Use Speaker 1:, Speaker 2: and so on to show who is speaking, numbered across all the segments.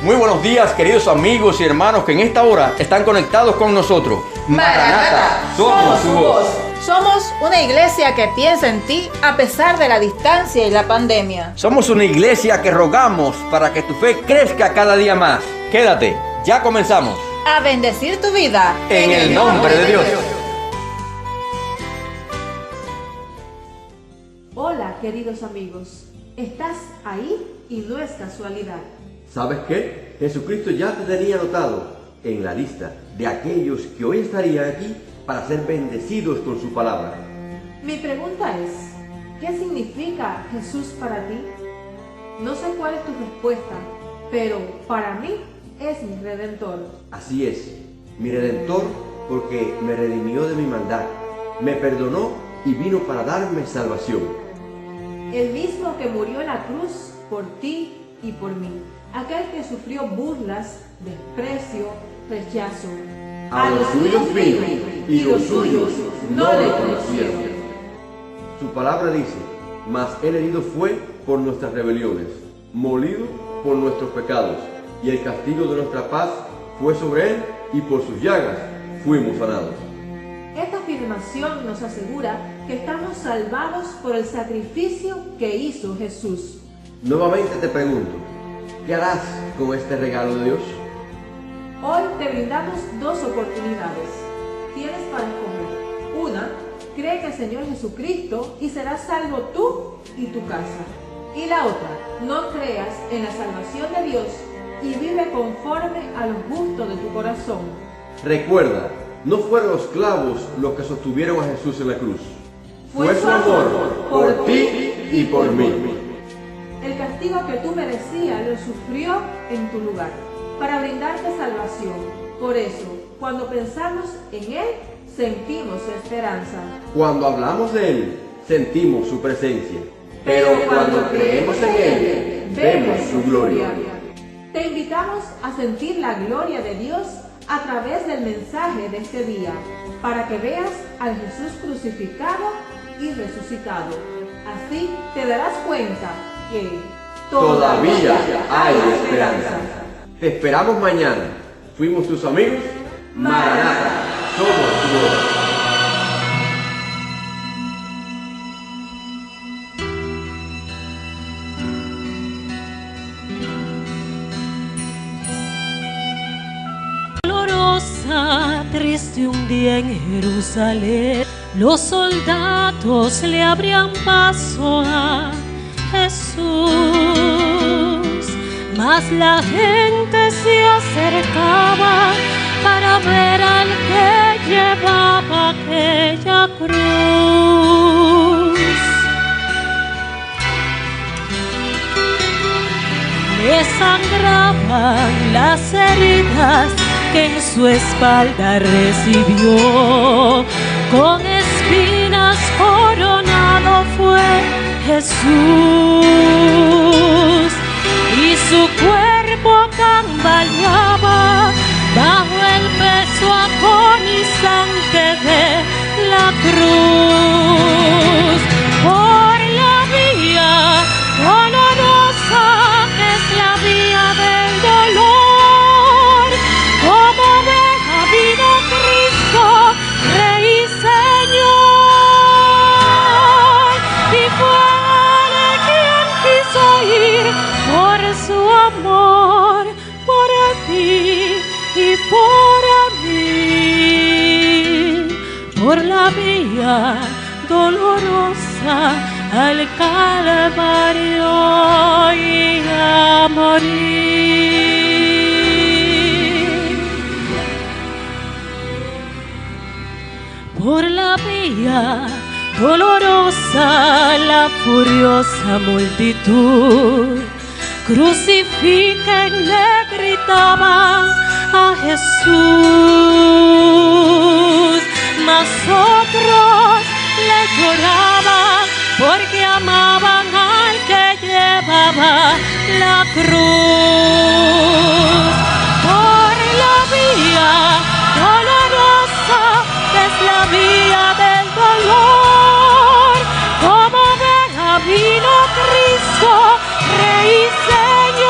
Speaker 1: Muy buenos días, queridos amigos y hermanos que en esta hora están conectados con nosotros.
Speaker 2: Maranata,
Speaker 1: somos su voz.
Speaker 2: Somos una iglesia que piensa en ti a pesar de la distancia y la pandemia.
Speaker 1: Somos una iglesia que rogamos para que tu fe crezca cada día más. Quédate, ya comenzamos.
Speaker 2: A bendecir tu vida.
Speaker 1: En el nombre de Dios.
Speaker 3: Hola, queridos amigos. Estás ahí y no es casualidad.
Speaker 4: ¿Sabes qué? Jesucristo ya te tenía anotado en la lista de aquellos que hoy estarían aquí para ser bendecidos con su palabra.
Speaker 3: Mi pregunta es, ¿qué significa Jesús para ti? No sé cuál es tu respuesta, pero para mí es mi Redentor.
Speaker 4: Así es, mi Redentor, porque me redimió de mi maldad, me perdonó y vino para darme salvación.
Speaker 3: El mismo que murió en la cruz por ti y por mí. Aquel que sufrió burlas, desprecio, rechazo.
Speaker 4: A los suyos vino y los suyos no le conocieron. Su palabra dice, mas él herido fue por nuestras rebeliones, molido por nuestros pecados, y el castigo de nuestra paz fue sobre él, y por sus llagas fuimos sanados.
Speaker 3: Esta afirmación nos asegura que estamos salvados por el sacrificio que hizo Jesús.
Speaker 4: Nuevamente te pregunto, ¿qué harás con este regalo de Dios?
Speaker 3: Hoy te brindamos dos oportunidades. Tienes para escoger. Una, cree en el Señor Jesucristo y serás salvo tú y tu casa. Y la otra, no creas en la salvación de Dios y vive conforme a los gustos de tu corazón.
Speaker 4: Recuerda, no fueron los clavos los que sostuvieron a Jesús en la cruz. Fue su amor por ti y por mí.
Speaker 3: El castigo que tú merecías lo sufrió en tu lugar, para brindarte salvación. Por eso, cuando pensamos en Él, sentimos su esperanza.
Speaker 4: Cuando hablamos de Él, sentimos su presencia. Pero cuando creemos en Él, vemos su gloria.
Speaker 3: Te invitamos a sentir la gloria de Dios a través del mensaje de este día, para que veas al Jesús crucificado y resucitado. Así te darás cuenta que
Speaker 4: todavía hay esperanza. Te esperamos mañana. Fuimos tus amigos. Maranata, somos tu voz.
Speaker 5: Dolorosa, triste un día en Jerusalén, los soldados le abrían paso a Jesús, mas la gente se acercaba para ver al que llevaba aquella cruz. Le sangraban las heridas que en su espalda recibió, con espinas coronado fue Jesús, y su cuerpo tambaleaba bajo el peso agonizante de la cruz. Por la vía dolorosa que es la vía del dolor, como oveja vino Cristo, Rey y Señor, y por su amor, por ti y por mí, por la vía dolorosa al Calvario y a morir. Por la vía dolorosa la furiosa multitud crucifíquenle, gritaban a Jesús, mas otros le lloraban porque amaban al que llevaba la cruz. Por la vía dolorosa que es la vía del dolor, como oveja vino Cristo, Rey y Señor,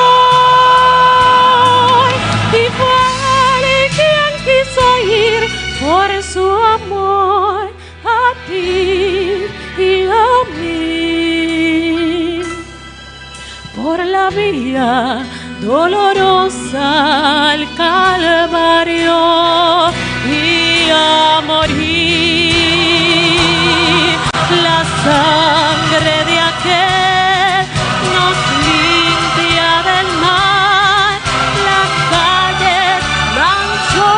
Speaker 5: la vía dolorosa al Calvario y a morir. La sangre de aquel nos limpia del mal, las calles manchó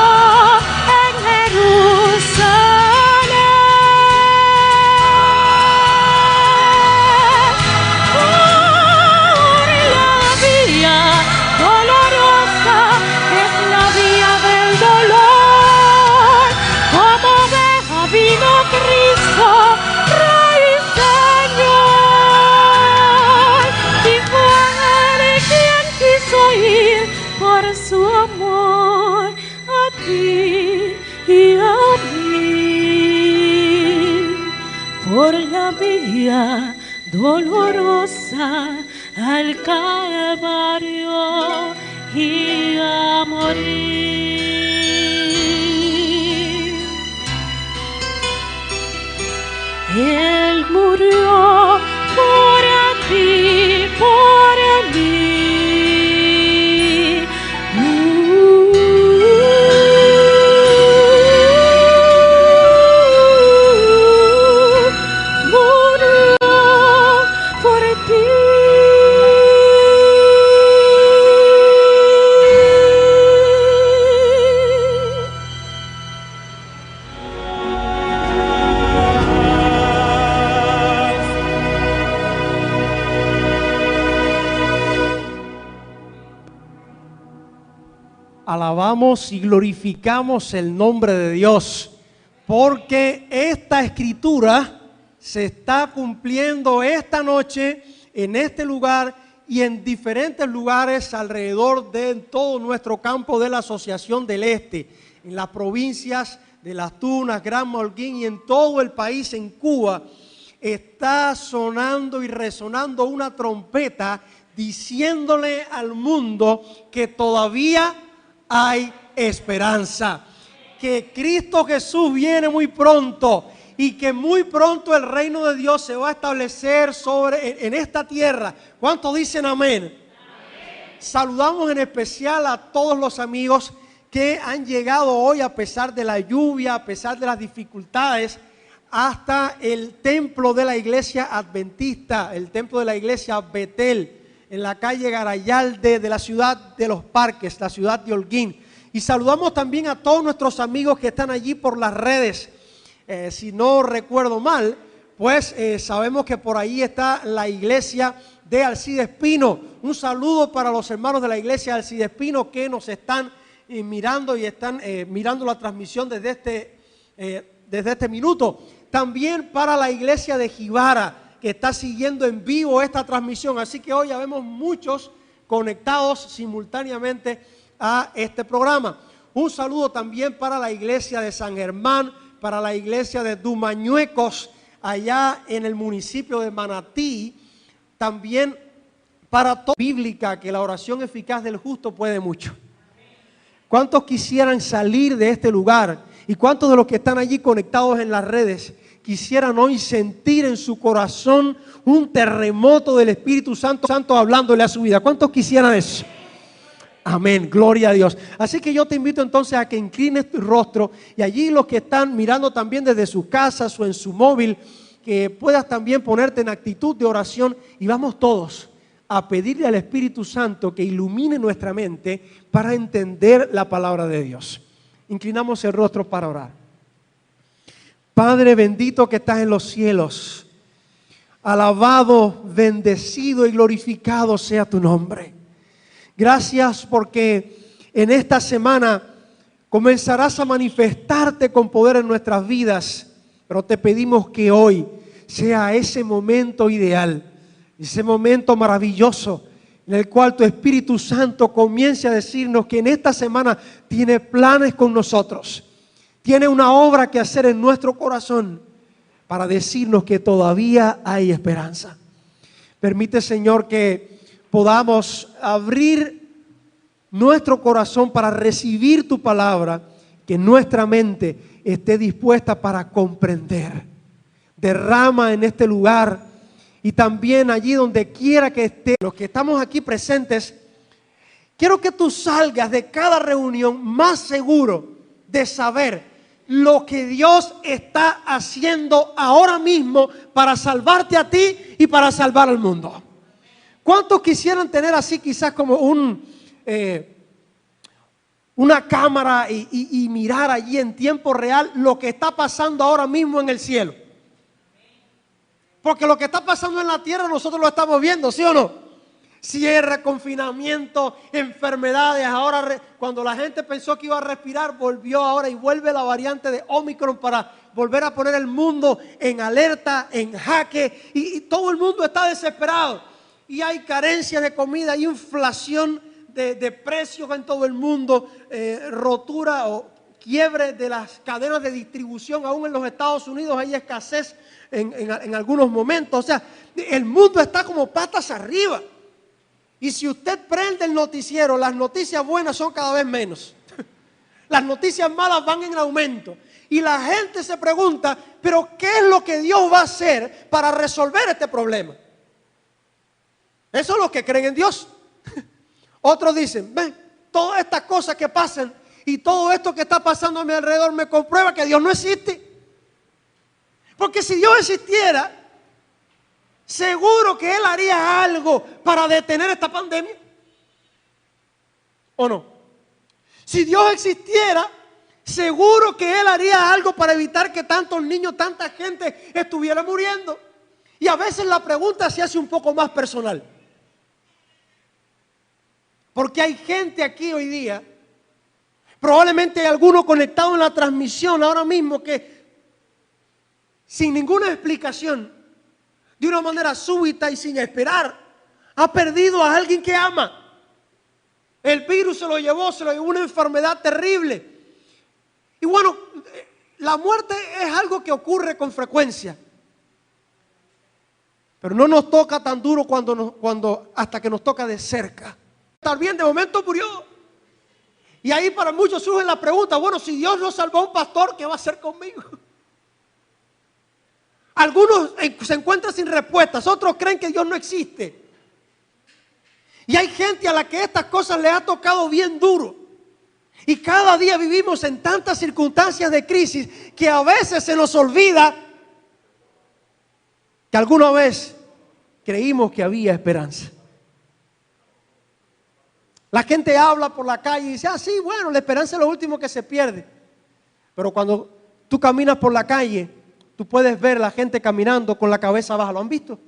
Speaker 5: en Jerusalén. Por la vía dolorosa, que es la vía del dolor, como oveja vino Cristo, Rey y Señor, y fue Él quien quiso ir por su amor a ti y a mí. Por la vía dolorosa al Calvario y a morir. Él murió por ti, por mí. Murió por ti.
Speaker 6: Alabamos y glorificamos el nombre de Dios, porque esta escritura se está cumpliendo esta noche en este lugar y en diferentes lugares alrededor de todo nuestro campo de la Asociación del Este, en las provincias de Las Tunas, Gran Holguín y en todo el país, en Cuba. Está sonando y resonando una trompeta diciéndole al mundo que todavía hay esperanza, que Cristo Jesús viene muy pronto y que muy pronto el reino de Dios se va a establecer en esta tierra. ¿Cuántos dicen amén? Amén. Saludamos en especial a todos los amigos que han llegado hoy a pesar de la lluvia, a pesar de las dificultades, hasta el templo de la iglesia adventista, el templo de la iglesia Betel, en la calle Garayalde de la ciudad de Los Parques, la ciudad de Holguín. Y saludamos también a todos nuestros amigos que están allí por las redes. Si no recuerdo mal, pues sabemos que por ahí está la iglesia de Alcides Pino. Un saludo para los hermanos de la iglesia de Alcides Pino que nos están mirando y están mirando la transmisión desde este minuto. También para la iglesia de Jibara, que está siguiendo en vivo esta transmisión. Así que hoy ya vemos muchos conectados simultáneamente a este programa. Un saludo también para la iglesia de San Germán, para la iglesia de Dumañuecos, allá en el municipio de Manatí. También para toda bíblica, que la oración eficaz del justo puede mucho. ¿Cuántos quisieran salir de este lugar? ¿Y cuántos de los que están allí conectados en las redes quisieran hoy sentir en su corazón un terremoto del Espíritu Santo hablándole a su vida? ¿Cuántos quisieran eso? Amén, gloria a Dios. Así que yo te invito entonces a que inclines tu rostro, y allí los que están mirando también desde sus casas o en su móvil, que puedas también ponerte en actitud de oración, y vamos todos a pedirle al Espíritu Santo que ilumine nuestra mente para entender la palabra de Dios. Inclinamos el rostro para orar. Padre bendito que estás en los cielos, alabado, bendecido y glorificado sea tu nombre. Gracias porque en esta semana comenzarás a manifestarte con poder en nuestras vidas, pero te pedimos que hoy sea ese momento ideal, ese momento maravilloso en el cual tu Espíritu Santo comience a decirnos que en esta semana tiene planes con nosotros. Tiene una obra que hacer en nuestro corazón para decirnos que todavía hay esperanza. Permite, Señor, que podamos abrir nuestro corazón para recibir tu palabra, que nuestra mente esté dispuesta para comprender. Derrama en este lugar y también allí donde quiera que esté, los que estamos aquí presentes, quiero que tú salgas de cada reunión más seguro de saber lo que Dios está haciendo ahora mismo para salvarte a ti y para salvar al mundo. ¿Cuántos quisieran tener así quizás como una cámara y mirar allí en tiempo real lo que está pasando ahora mismo en el cielo? Porque lo que está pasando en la tierra nosotros lo estamos viendo, ¿sí o no? Cierre, confinamiento, enfermedades. Ahora cuando la gente pensó que iba a respirar, volvió ahora y vuelve la variante de Omicron para volver a poner el mundo en alerta, en jaque, y todo el mundo está desesperado. Y hay carencia de comida, hay inflación de precios en todo el mundo, rotura o quiebre de las cadenas de distribución. Aún en los Estados Unidos hay escasez en algunos momentos. O sea, el mundo está como patas arriba. Y si usted prende el noticiero, las noticias buenas son cada vez menos. Las noticias malas van en aumento. Y la gente se pregunta, pero ¿qué es lo que Dios va a hacer para resolver este problema? Eso es lo que creen en Dios. Otros dicen, ven, todas estas cosas que pasan y todo esto que está pasando a mi alrededor me comprueba que Dios no existe. Porque si Dios existiera, seguro que Él haría algo para detener esta pandemia. ¿O no? Si Dios existiera, seguro que Él haría algo para evitar que tantos niños, tanta gente estuviera muriendo. Y a veces la pregunta se hace un poco más personal. Porque hay gente aquí hoy día, probablemente hay alguno conectado en la transmisión ahora mismo que sin ninguna explicación, de una manera súbita y sin esperar, ha perdido a alguien que ama. El virus se lo llevó una enfermedad terrible. Y bueno, la muerte es algo que ocurre con frecuencia. Pero no nos toca tan duro hasta que nos toca de cerca. Estar bien, de momento murió. Y ahí para muchos surge la pregunta, bueno, si Dios no salvó a un pastor, ¿qué va a hacer conmigo? Algunos se encuentran sin respuestas, otros creen que Dios no existe. Y hay gente a la que estas cosas le ha tocado bien duro. Y cada día vivimos en tantas circunstancias de crisis que a veces se nos olvida que alguna vez creímos que había esperanza. La gente habla por la calle y dice, sí, bueno, la esperanza es lo último que se pierde. Pero cuando tú caminas por la calle, tú puedes ver a la gente caminando con la cabeza baja. ¿Lo han visto?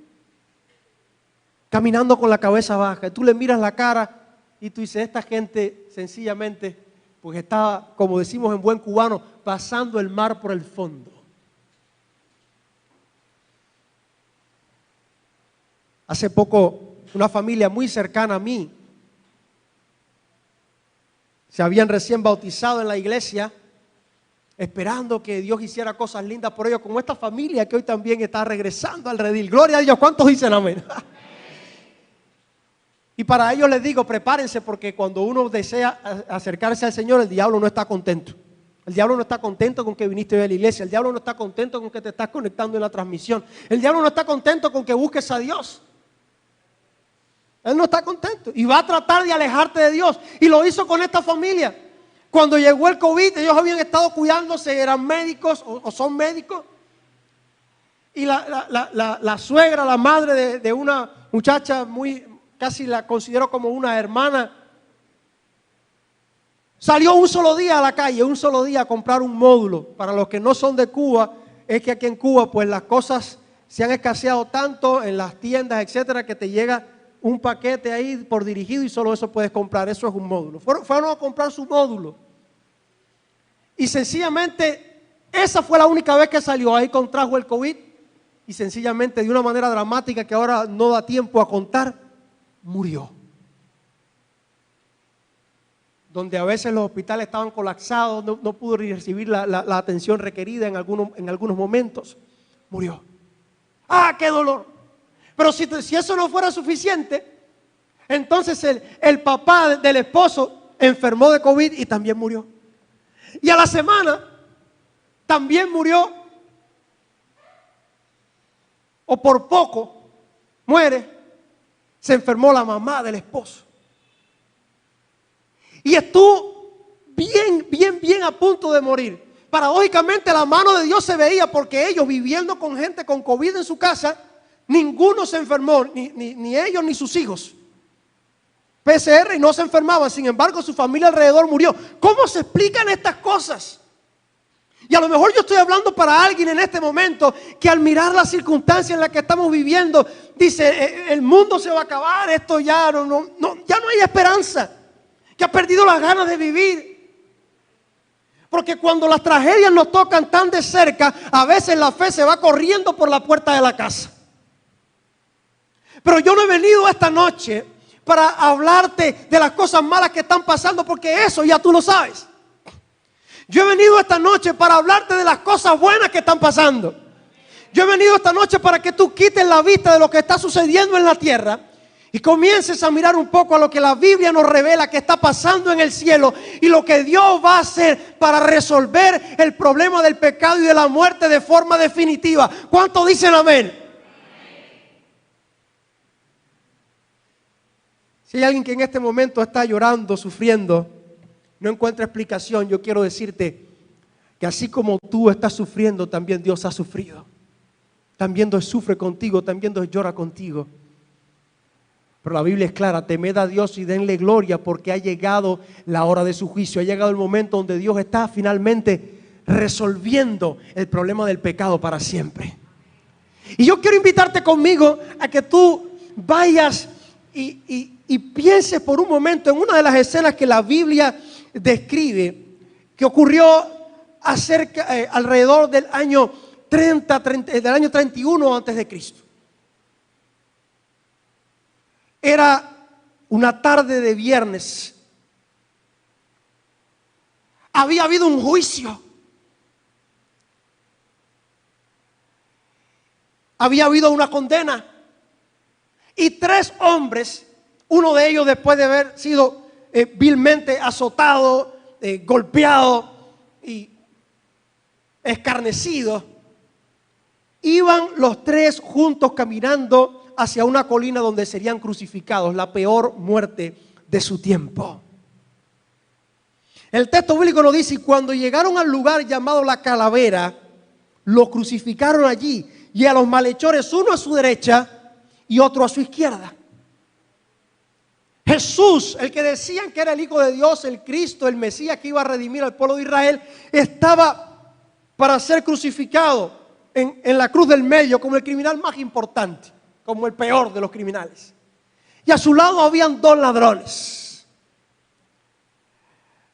Speaker 6: Caminando con la cabeza baja. Tú le miras la cara y tú dices, esta gente sencillamente, pues está, como decimos en buen cubano, pasando el mar por el fondo. Hace poco, una familia muy cercana a mí, se habían recién bautizado en la iglesia, esperando que Dios hiciera cosas lindas por ellos, como esta familia que hoy también está regresando al redil. Gloria a Dios. ¿Cuántos dicen amén? Y para ellos les digo, prepárense, porque cuando uno desea acercarse al Señor, el diablo no está contento. El diablo no está contento con que viniste hoy a la iglesia. El diablo no está contento con que te estás conectando en la transmisión. El diablo no está contento con que busques a Dios. Él no está contento y va a tratar de alejarte de Dios. Y lo hizo con esta familia. Cuando llegó el COVID, ellos habían estado cuidándose, eran médicos o son médicos. Y la suegra, la madre de una muchacha casi la considero como una hermana, salió un solo día a la calle, un solo día a comprar un módulo. Para los que no son de Cuba, es que aquí en Cuba pues las cosas se han escaseado tanto en las tiendas, etcétera, que te llega un paquete ahí por dirigido y solo eso puedes comprar. Eso es un módulo. Fueron a comprar su módulo. Y sencillamente, esa fue la única vez que salió. Ahí contrajo el COVID. Y sencillamente, de una manera dramática que ahora no da tiempo a contar, murió. Donde a veces los hospitales estaban colapsados, no pudo recibir la atención requerida en algunos momentos. Murió. ¡Ah, qué dolor! Pero si eso no fuera suficiente, entonces el papá del esposo enfermó de COVID y también murió. Y a la semana también murió, o por poco, muere. Se enfermó la mamá del esposo. Y estuvo bien a punto de morir. Paradójicamente la mano de Dios se veía porque ellos, viviendo con gente con COVID en su casa, ninguno se enfermó, ni ellos ni sus hijos. PCR y no se enfermaban, sin embargo su familia alrededor murió. ¿Cómo se explican estas cosas? Y a lo mejor yo estoy hablando para alguien en este momento que al mirar las circunstancias en las que estamos viviendo, dice, el mundo se va a acabar, esto ya ya no hay esperanza, que ha perdido las ganas de vivir. Porque cuando las tragedias nos tocan tan de cerca, a veces la fe se va corriendo por la puerta de la casa. Pero yo no he venido esta noche para hablarte de las cosas malas que están pasando, porque eso ya tú lo sabes. Yo he venido esta noche para hablarte de las cosas buenas que están pasando. Yo he venido esta noche para que tú quites la vista de lo que está sucediendo en la tierra y comiences a mirar un poco a lo que la Biblia nos revela que está pasando en el cielo y lo que Dios va a hacer para resolver el problema del pecado y de la muerte de forma definitiva. ¿Cuántos dicen amén? Si hay alguien que en este momento está llorando, sufriendo, no encuentra explicación, yo quiero decirte que así como tú estás sufriendo, también Dios ha sufrido. También Dios sufre contigo, también Dios llora contigo. Pero la Biblia es clara, temed a Dios y denle gloria porque ha llegado la hora de su juicio. Ha llegado el momento donde Dios está finalmente resolviendo el problema del pecado para siempre. Y yo quiero invitarte conmigo a que tú vayas y pienses por un momento en una de las escenas que la Biblia describe, que ocurrió alrededor del año 31 antes de Cristo. Era una tarde de viernes. Había habido un juicio. Había habido una condena. Y 3 hombres, uno de ellos después de haber sido vilmente azotado, golpeado y escarnecido, iban los 3 juntos caminando hacia una colina donde serían crucificados, la peor muerte de su tiempo. El texto bíblico nos dice, y cuando llegaron al lugar llamado la Calavera, lo crucificaron allí, y a los malhechores, uno a su derecha y otro a su izquierda. Jesús, el que decían que era el Hijo de Dios, el Cristo, el Mesías que iba a redimir al pueblo de Israel, estaba para ser crucificado en la cruz del medio como el criminal más importante, como el peor de los criminales. Y a su lado habían 2 ladrones.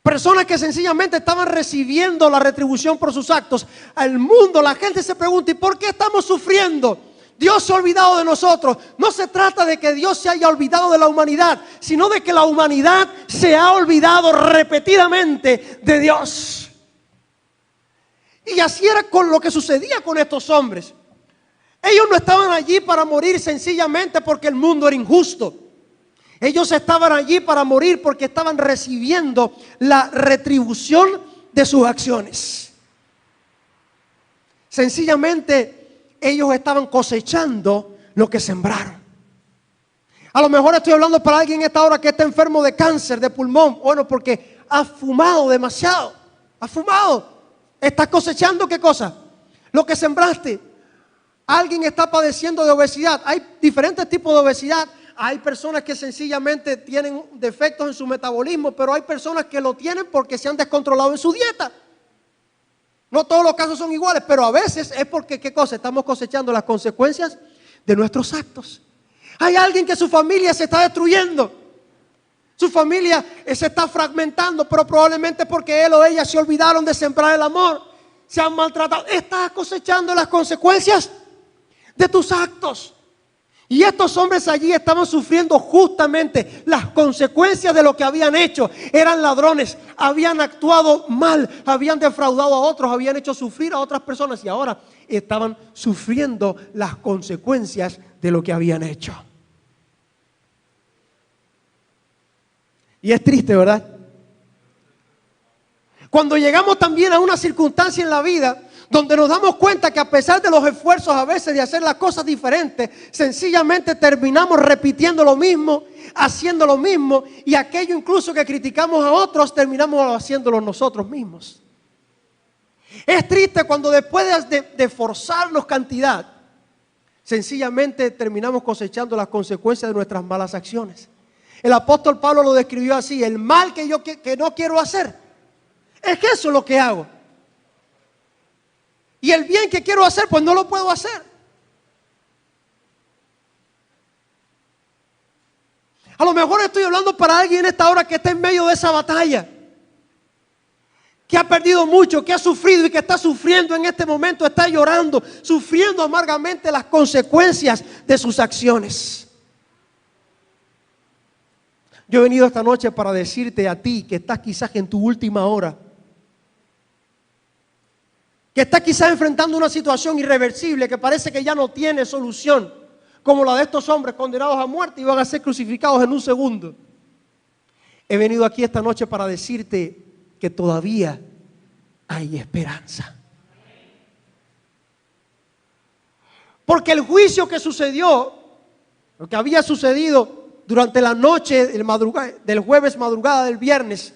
Speaker 6: Personas que sencillamente estaban recibiendo la retribución por sus actos. Al mundo, la gente se pregunta, ¿y por qué estamos sufriendo? Dios se ha olvidado de nosotros. No se trata de que Dios se haya olvidado de la humanidad, sino de que la humanidad se ha olvidado repetidamente de Dios. Y así era con lo que sucedía con estos hombres. Ellos no estaban allí para morir sencillamente porque el mundo era injusto. Ellos estaban allí para morir porque estaban recibiendo la retribución de sus acciones. Sencillamente ellos estaban cosechando lo que sembraron. A lo mejor estoy hablando para alguien en esta hora que está enfermo de cáncer de pulmón. Bueno, porque ha fumado demasiado. Ha fumado. ¿Estás cosechando qué cosa? Lo que sembraste. Alguien está padeciendo de obesidad. Hay diferentes tipos de obesidad. Hay personas que sencillamente tienen defectos en su metabolismo, pero hay personas que lo tienen porque se han descontrolado en su dieta. No todos los casos son iguales, pero a veces es porque, ¿qué cosa? Estamos cosechando las consecuencias de nuestros actos. Hay alguien que su familia se está destruyendo. Su familia se está fragmentando, pero probablemente porque él o ella se olvidaron de sembrar el amor. Se han maltratado. Estás cosechando las consecuencias de tus actos. Y estos hombres allí estaban sufriendo justamente las consecuencias de lo que habían hecho. Eran ladrones, habían actuado mal, habían defraudado a otros, habían hecho sufrir a otras personas y ahora estaban sufriendo las consecuencias de lo que habían hecho. Y es triste, ¿verdad? Cuando llegamos también a una circunstancia en la vida donde nos damos cuenta que a pesar de los esfuerzos a veces de hacer las cosas diferentes, sencillamente terminamos repitiendo lo mismo, haciendo lo mismo, y aquello incluso que criticamos a otros, terminamos haciéndolo nosotros mismos. Es triste cuando después de forzarnos cantidad, sencillamente terminamos cosechando las consecuencias de nuestras malas acciones. El apóstol Pablo lo describió así: el mal que no quiero hacer, es que eso es lo que hago. Y el bien que quiero hacer, pues no lo puedo hacer. A lo mejor estoy hablando para alguien en esta hora que está en medio de esa batalla, que ha perdido mucho, que ha sufrido y que está sufriendo en este momento, está llorando, sufriendo amargamente las consecuencias de sus acciones. Yo he venido esta noche para decirte a ti que estás quizás en tu última hora, que estás quizás enfrentando una situación irreversible que parece que ya no tiene solución, como la de estos hombres condenados a muerte y van a ser crucificados en un segundo. He venido aquí esta noche para decirte que todavía hay esperanza. Porque el juicio que sucedió, lo que había sucedido durante la noche del jueves, madrugada del viernes,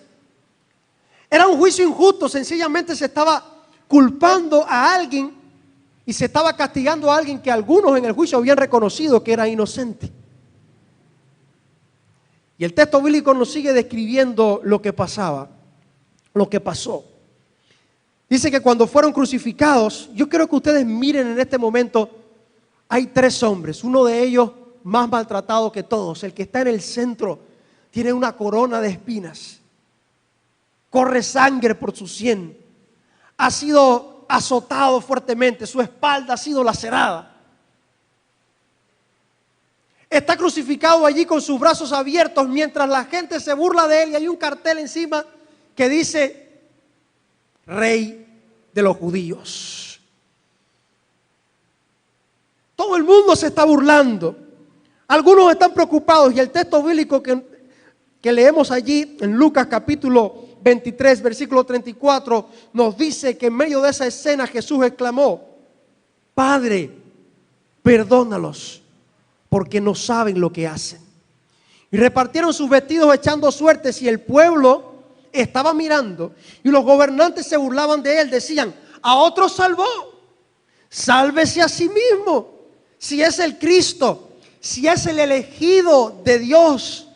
Speaker 6: era un juicio injusto. Sencillamente se estaba culpando a alguien y se estaba castigando a alguien que algunos en el juicio habían reconocido que era inocente. Y el texto bíblico nos sigue describiendo lo que pasaba, lo que pasó. Dice que cuando fueron crucificados, yo quiero que ustedes miren en este momento, hay 3 hombres, uno de ellos más maltratado que todos, el que está en el centro, tiene una corona de espinas, corre sangre por su sien, ha sido azotado fuertemente, su espalda ha sido lacerada. Está crucificado allí con sus brazos abiertos mientras la gente se burla de él y hay un cartel encima que dice: Rey de los judíos. Todo el mundo se está burlando. Algunos están preocupados y el texto bíblico que leemos allí en Lucas capítulo 23, versículo 34, nos dice que en medio de esa escena Jesús exclamó: Padre, perdónalos, porque no saben lo que hacen. Y repartieron sus vestidos echando suertes, y el pueblo estaba mirando, y los gobernantes se burlaban de él, decían: a otro salvó, sálvese a sí mismo, si es el Cristo, si es el elegido de Dios.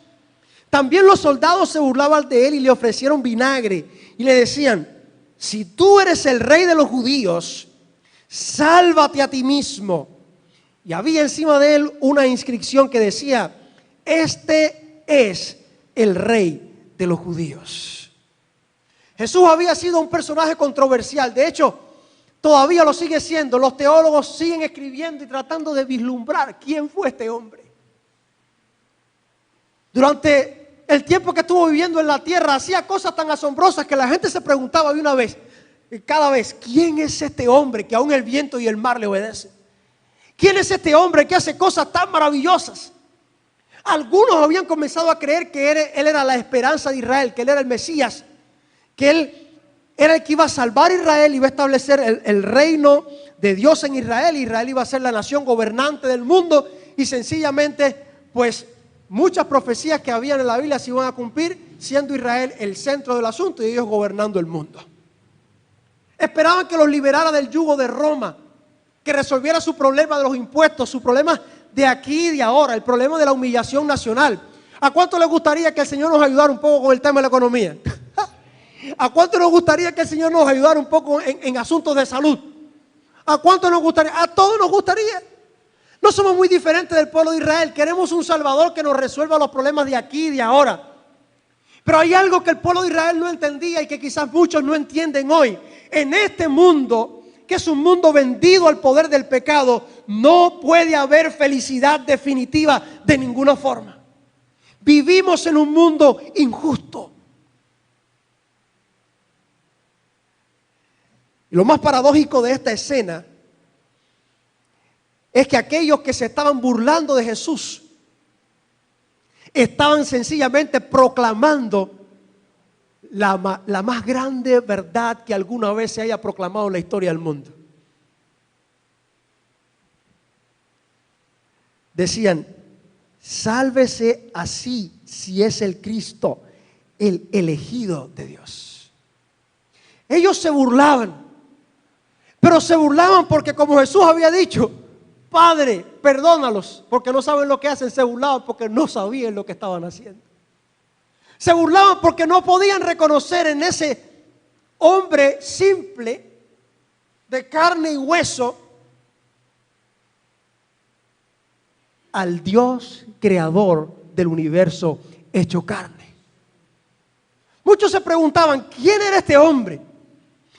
Speaker 6: También los soldados se burlaban de él y le ofrecieron vinagre y le decían: si tú eres el rey de los judíos, sálvate a ti mismo. Y había encima de él una inscripción que decía: este es el rey de los judíos. Jesús había sido un personaje controversial. De hecho, todavía lo sigue siendo. Los teólogos siguen escribiendo y tratando de vislumbrar quién fue este hombre. Durante el tiempo que estuvo viviendo en la tierra, hacía cosas tan asombrosas que la gente se preguntaba de una vez, cada vez: ¿quién es este hombre que aún el viento y el mar le obedecen? ¿Quién es este hombre que hace cosas tan maravillosas? Algunos habían comenzado a creer que él era la esperanza de Israel, que él era el Mesías, que él era el que iba a salvar a Israel, iba a establecer el reino de Dios en Israel. Israel iba a ser la nación gobernante del mundo y sencillamente, pues, muchas profecías que habían en la Biblia se iban a cumplir, siendo Israel el centro del asunto y ellos gobernando el mundo. Esperaban que los liberara del yugo de Roma, que resolviera su problema de los impuestos, su problema de aquí y de ahora, el problema de la humillación nacional. ¿A cuánto les gustaría que el Señor nos ayudara un poco con el tema de la economía? ¿A cuánto nos gustaría que el Señor nos ayudara un poco en asuntos de salud? ¿A cuánto nos gustaría? A todos nos gustaría. No somos muy diferentes del pueblo de Israel. Queremos un Salvador que nos resuelva los problemas de aquí y de ahora. Pero hay algo que el pueblo de Israel no entendía y que quizás muchos no entienden hoy. En este mundo, que es un mundo vendido al poder del pecado, no puede haber felicidad definitiva de ninguna forma. Vivimos en un mundo injusto. Y lo más paradójico de esta escena es que aquellos que se estaban burlando de Jesús estaban sencillamente proclamando la más grande verdad que alguna vez se haya proclamado en la historia del mundo. Decían, sálvese así si es el Cristo, el elegido de Dios. Ellos se burlaban, pero se burlaban porque, como Jesús había dicho, Padre, perdónalos porque no saben lo que hacen. Se burlaban porque no sabían lo que estaban haciendo. Se burlaban porque no podían reconocer en ese hombre simple, de carne y hueso, al Dios creador del universo hecho carne. Muchos se preguntaban, ¿quién era este hombre?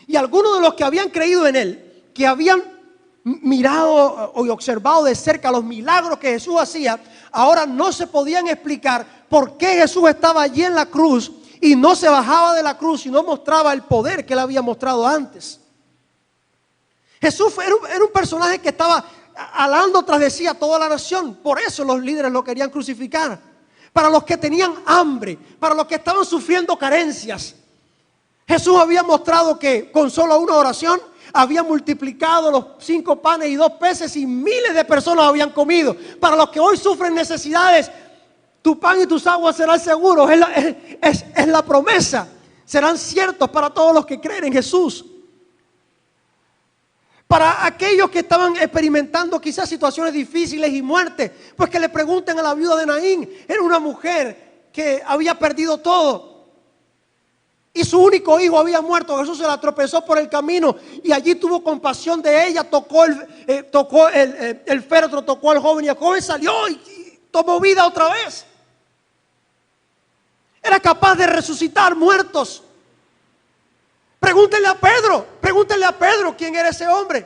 Speaker 6: Y algunos de los que habían creído en él, que habían mirado y observado de cerca los milagros que Jesús hacía, ahora no se podían explicar por qué Jesús estaba allí en la cruz y no se bajaba de la cruz y no mostraba el poder que él había mostrado antes. Jesús era un personaje que estaba alando tras de sí a toda la nación. Por eso los líderes lo querían crucificar. Para los que tenían hambre, para los que estaban sufriendo carencias. Jesús había mostrado que con solo una oración había multiplicado los 5 panes y 2 peces y miles de personas habían comido. Para los que hoy sufren necesidades, tu pan y tus aguas serán seguros. Es la promesa. Serán ciertos para todos los que creen en Jesús. Para aquellos que estaban experimentando quizás situaciones difíciles y muerte, pues que le pregunten a la viuda de Naín. Era una mujer que había perdido todo y su único hijo había muerto. Jesús se la tropezó por el camino y allí tuvo compasión de ella. Tocó el féretro, tocó al joven y el joven salió y tomó vida otra vez. Era capaz de resucitar muertos. Pregúntenle a Pedro quién era ese hombre.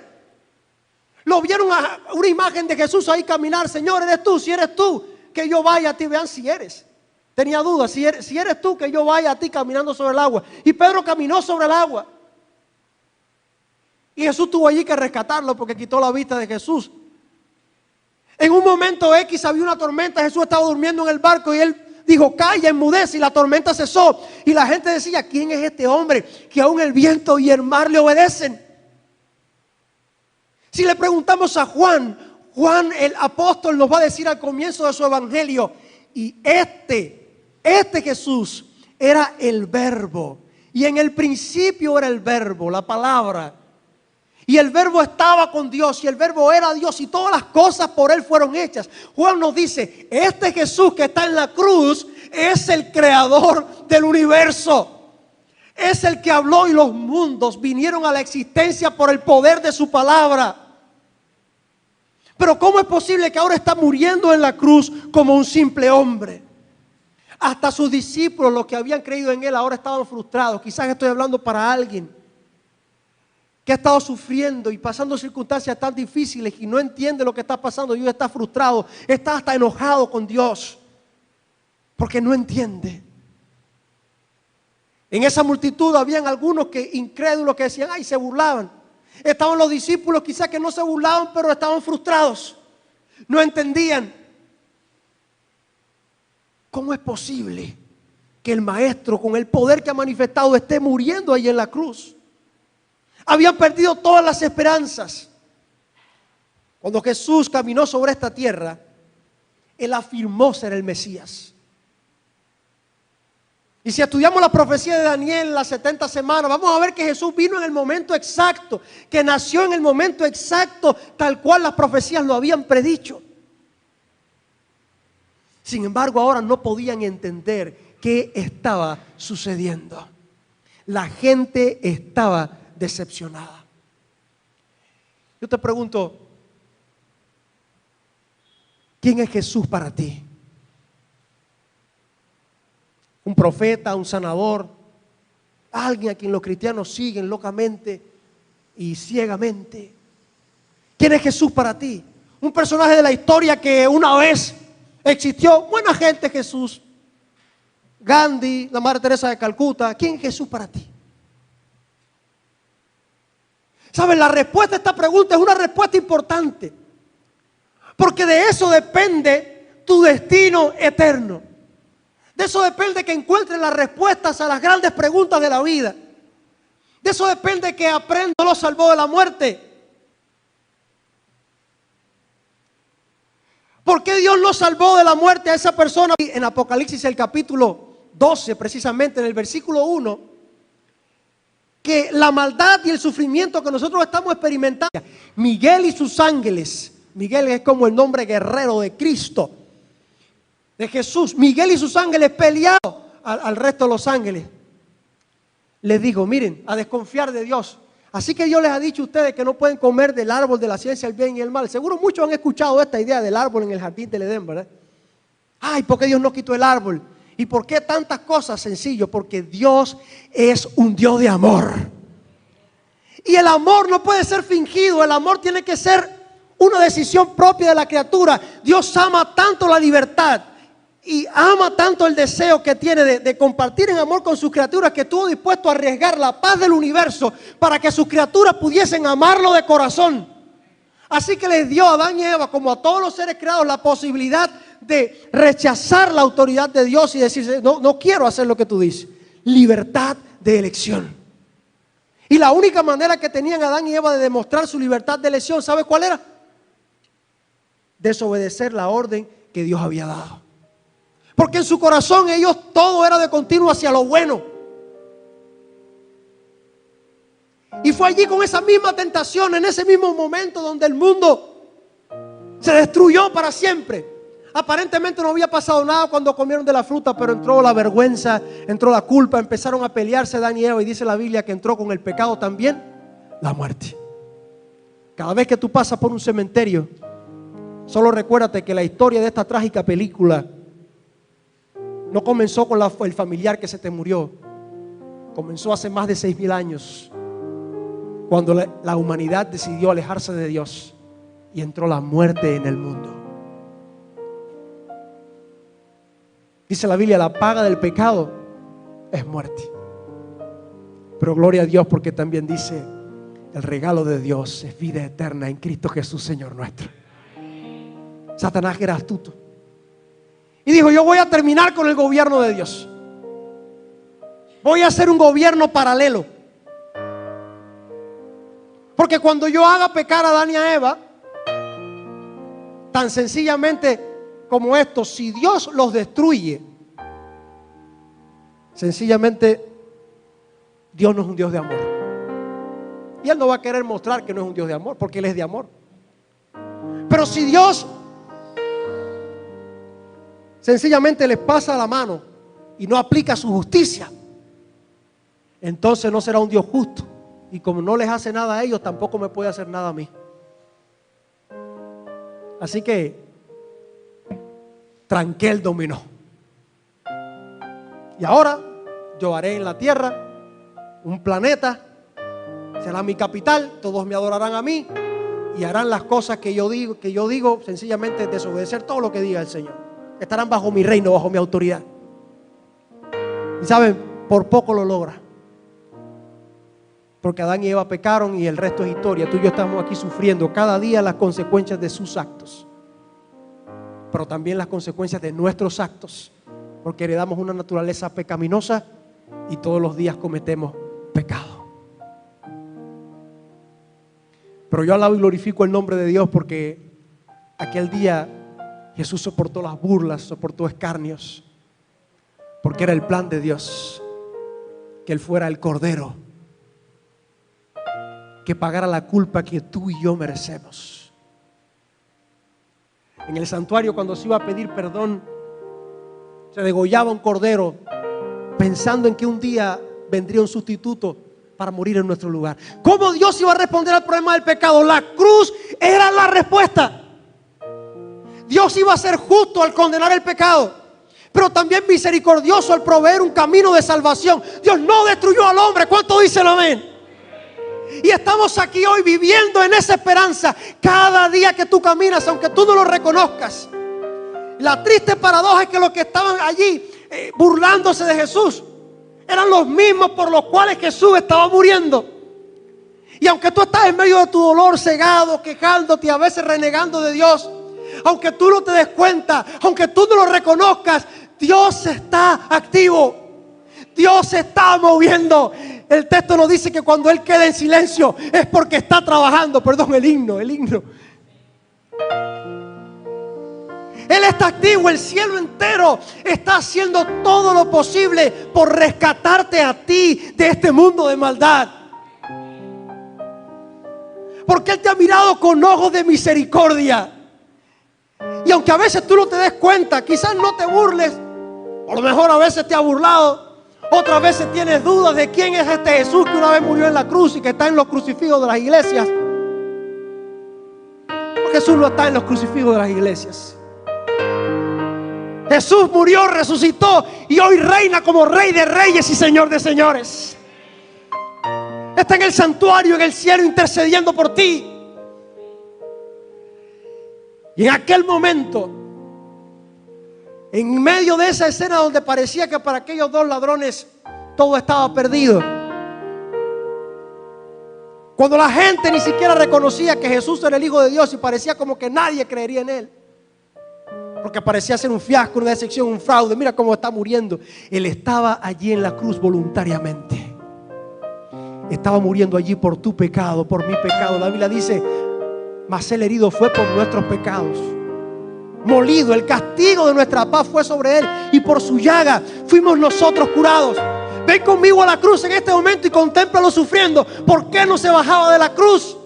Speaker 6: Lo vieron a una imagen de Jesús ahí caminar. Señor, eres tú, si eres tú, que yo vaya a ti. Vean si eres. Tenía dudas, si eres tú, que yo vaya a ti caminando sobre el agua. Y Pedro caminó sobre el agua. Y Jesús tuvo allí que rescatarlo porque quitó la vista de Jesús. En un momento X había una tormenta. Jesús estaba durmiendo en el barco y él dijo, calla, enmudece, y la tormenta cesó. Y la gente decía, ¿quién es este hombre que aún el viento y el mar le obedecen? Si le preguntamos a Juan el apóstol nos va a decir al comienzo de su evangelio, y este Jesús era el verbo, y en el principio era el verbo, la palabra, y el verbo estaba con Dios y el verbo era Dios y todas las cosas por él fueron hechas. Juan nos dice, este Jesús que está en la cruz es el creador del universo. Es el que habló y los mundos vinieron a la existencia por el poder de su palabra. Pero ¿cómo es posible que ahora está muriendo en la cruz como un simple hombre? Hasta sus discípulos, los que habían creído en él, ahora estaban frustrados. Quizás estoy hablando para alguien que ha estado sufriendo y pasando circunstancias tan difíciles y no entiende lo que está pasando y hoy está frustrado, está hasta enojado con Dios porque no entiende. En esa multitud habían algunos que incrédulos que decían, ay, se burlaban. Estaban los discípulos quizás que no se burlaban, pero estaban frustrados, no entendían. ¿Cómo es posible que el maestro con el poder que ha manifestado esté muriendo ahí en la cruz? Habían perdido todas las esperanzas. Cuando Jesús caminó sobre esta tierra, Él afirmó ser el Mesías. Y si estudiamos la profecía de Daniel en las 70 semanas, vamos a ver que Jesús vino en el momento exacto, que nació en el momento exacto, tal cual las profecías lo habían predicho. Sin embargo, ahora no podían entender qué estaba sucediendo. La gente estaba decepcionada. Yo te pregunto, ¿quién es Jesús para ti? ¿Un profeta, un sanador? ¿Alguien a quien los cristianos siguen locamente y ciegamente? ¿Quién es Jesús para ti? ¿Un personaje de la historia que una vez existió? Buena gente Jesús. Gandhi, la Madre Teresa de Calcuta. ¿Quién es Jesús para ti? ¿Saben? La respuesta a esta pregunta es una respuesta importante. Porque de eso depende tu destino eterno. De eso depende que encuentres las respuestas a las grandes preguntas de la vida. De eso depende que aprenda, lo salvó de la muerte. ¿Por qué Dios no salvó de la muerte a esa persona? En Apocalipsis el capítulo 12, precisamente en el versículo 1, que la maldad y el sufrimiento que nosotros estamos experimentando, Miguel y sus ángeles, Miguel es como el nombre guerrero de Cristo, de Jesús, Miguel y sus ángeles pelearon al resto de los ángeles. Les digo, miren, a desconfiar de Dios. Así que Dios les ha dicho a ustedes que no pueden comer del árbol de la ciencia del bien y el mal. Seguro muchos han escuchado esta idea del árbol en el jardín del Edén, ¿verdad? Ay, ¿por qué Dios no quitó el árbol? ¿Y por qué tantas cosas? Sencillo, porque Dios es un Dios de amor. Y el amor no puede ser fingido, el amor tiene que ser una decisión propia de la criatura. Dios ama tanto la libertad y ama tanto el deseo que tiene de compartir en amor con sus criaturas, que estuvo dispuesto a arriesgar la paz del universo para que sus criaturas pudiesen amarlo de corazón. Así que les dio a Adán y Eva, como a todos los seres creados, la posibilidad de rechazar la autoridad de Dios y decir, no quiero hacer lo que tú dices. Libertad de elección. Y la única manera que tenían Adán y Eva de demostrar su libertad de elección, ¿sabe cuál era? Desobedecer la orden que Dios había dado. Porque en su corazón ellos todo era de continuo hacia lo bueno. Y fue allí con esa misma tentación, en ese mismo momento donde el mundo se destruyó para siempre. Aparentemente no había pasado nada cuando comieron de la fruta, pero entró la vergüenza, entró la culpa, empezaron a pelearse Adán y Eva, y dice la Biblia que entró con el pecado también la muerte. Cada vez que tú pasas por un cementerio, solo recuérdate que la historia de esta trágica película no comenzó con el familiar que se te murió. Comenzó hace más de 6,000 años, cuando la humanidad decidió alejarse de Dios y entró la muerte en el mundo. Dice la Biblia, la paga del pecado es muerte. Pero gloria a Dios, porque también dice, el regalo de Dios es vida eterna en Cristo Jesús, Señor nuestro. Satanás era astuto y dijo, yo voy a terminar con el gobierno de Dios. Voy a hacer un gobierno paralelo. Porque cuando yo haga pecar a Adán y a Eva, tan sencillamente como esto, si Dios los destruye, sencillamente Dios no es un Dios de amor. Y Él no va a querer mostrar que no es un Dios de amor, porque Él es de amor. Pero si Dios sencillamente les pasa la mano y no aplica su justicia, entonces no será un Dios justo. Y como no les hace nada a ellos, tampoco me puede hacer nada a mí. Así que Tranquel dominó. Y ahora yo haré en la tierra un planeta, será mi capital, todos me adorarán a mí y harán las cosas que yo digo, sencillamente desobedecer todo lo que diga el Señor. Estarán bajo mi reino, bajo mi autoridad. Y saben, por poco lo logra. Porque Adán y Eva pecaron y el resto es historia. Tú y yo estamos aquí sufriendo cada día las consecuencias de sus actos, pero también las consecuencias de nuestros actos, porque heredamos una naturaleza pecaminosa y todos los días cometemos pecado. Pero yo alabo y glorifico el nombre de Dios, porque aquel día Jesús soportó las burlas, soportó escarnios, porque era el plan de Dios que Él fuera el Cordero que pagara la culpa que tú y yo merecemos. En el santuario, cuando se iba a pedir perdón, se degollaba un cordero pensando en que un día vendría un sustituto para morir en nuestro lugar. ¿Cómo Dios iba a responder al problema del pecado? La cruz era la respuesta. Dios iba a ser justo al condenar el pecado, pero también misericordioso al proveer un camino de salvación. Dios no destruyó al hombre. ¿Cuánto dicen amén? Y estamos aquí hoy viviendo en esa esperanza. Cada día que tú caminas, aunque tú no lo reconozcas. La triste paradoja es que los que estaban allí burlándose de Jesús eran los mismos por los cuales Jesús estaba muriendo. Y aunque tú estás en medio de tu dolor, cegado, quejándote, a veces renegando de Dios, aunque tú no te des cuenta, aunque tú no lo reconozcas, Dios está activo. Dios se está moviendo. El texto nos dice que cuando Él queda en silencio es porque está trabajando. Perdón, el himno. Él está activo, el cielo entero está haciendo todo lo posible por rescatarte a ti de este mundo de maldad. Porque Él te ha mirado con ojos de misericordia. Y aunque a veces tú no te des cuenta, quizás no te burles, a lo mejor a veces te ha burlado, otras veces tienes dudas de quién es este Jesús que una vez murió en la cruz y que está en los crucifijos de las iglesias. Jesús no está en los crucifijos de las iglesias. Jesús murió, resucitó y hoy reina como Rey de Reyes y Señor de Señores. Está en el santuario, en el cielo, intercediendo por ti. Y en aquel momento, en medio de esa escena donde parecía que para aquellos dos ladrones todo estaba perdido, cuando la gente ni siquiera reconocía que Jesús era el Hijo de Dios y parecía como que nadie creería en Él, porque parecía ser un fiasco, una decepción, un fraude. Mira cómo está muriendo. Él estaba allí en la cruz voluntariamente. Estaba muriendo allí por tu pecado, por mi pecado. La Biblia dice: mas Él herido fue por nuestros pecados, molido, el castigo de nuestra paz fue sobre Él, y por su llaga fuimos nosotros curados. Ven conmigo a la cruz en este momento y contémplalo sufriendo. ¿Por qué no se bajaba de la cruz?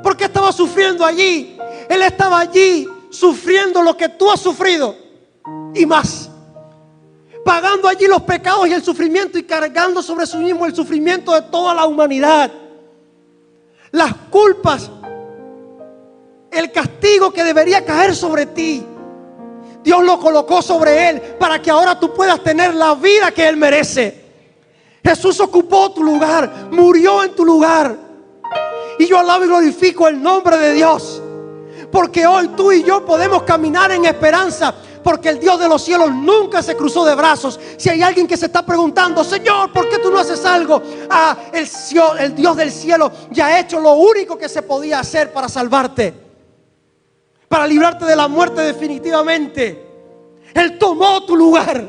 Speaker 6: ¿Por qué estaba sufriendo allí? Él estaba allí sufriendo lo que tú has sufrido y más, pagando allí los pecados y el sufrimiento y cargando sobre sí mismo el sufrimiento de toda la humanidad, las culpas, el castigo que debería caer sobre ti. Dios lo colocó sobre Él para que ahora tú puedas tener la vida que Él merece. Jesús ocupó tu lugar, murió en tu lugar, y yo alabo y glorifico el nombre de Dios, porque hoy tú y yo podemos caminar en esperanza, porque el Dios de los cielos nunca se cruzó de brazos. Si hay alguien que se está preguntando: Señor, ¿por qué tú no haces algo? El Dios del cielo ya ha hecho lo único que se podía hacer para salvarte, para librarte de la muerte definitivamente. Él tomó tu lugar.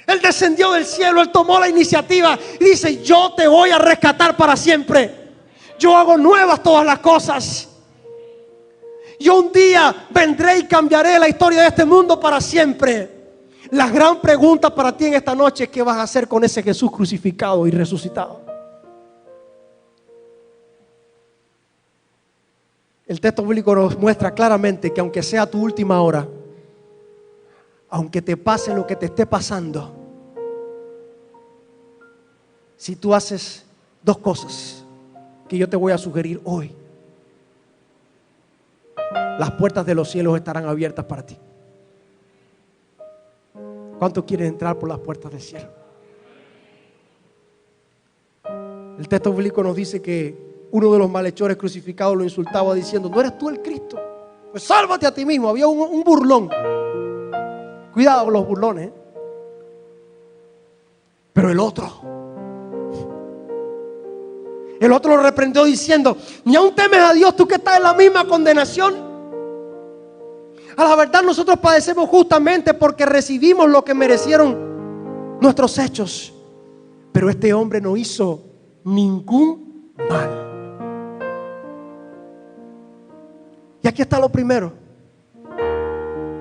Speaker 6: Él descendió del cielo, Él tomó la iniciativa y dice: yo te voy a rescatar para siempre. Yo hago nuevas todas las cosas. Yo un día vendré y cambiaré la historia de este mundo para siempre. La gran pregunta para ti en esta noche es: ¿qué vas a hacer con ese Jesús crucificado y resucitado? El texto bíblico nos muestra claramente que aunque sea tu última hora, aunque te pase lo que te esté pasando, si tú haces dos cosas que yo te voy a sugerir hoy, las puertas de los cielos estarán abiertas para ti. ¿Cuántos quieren entrar por las puertas del cielo? El texto bíblico nos dice que uno de los malhechores crucificados lo insultaba diciendo: ¿no eres tú el Cristo? Pues sálvate a ti mismo. Había un burlón. Cuidado con los burlones, ¿eh? Pero el otro lo reprendió diciendo: ¿ni aún temes a Dios, tú que estás en la misma condenación? A la verdad, nosotros padecemos justamente porque recibimos lo que merecieron nuestros hechos, pero este hombre no hizo ningún mal. Y aquí está lo primero.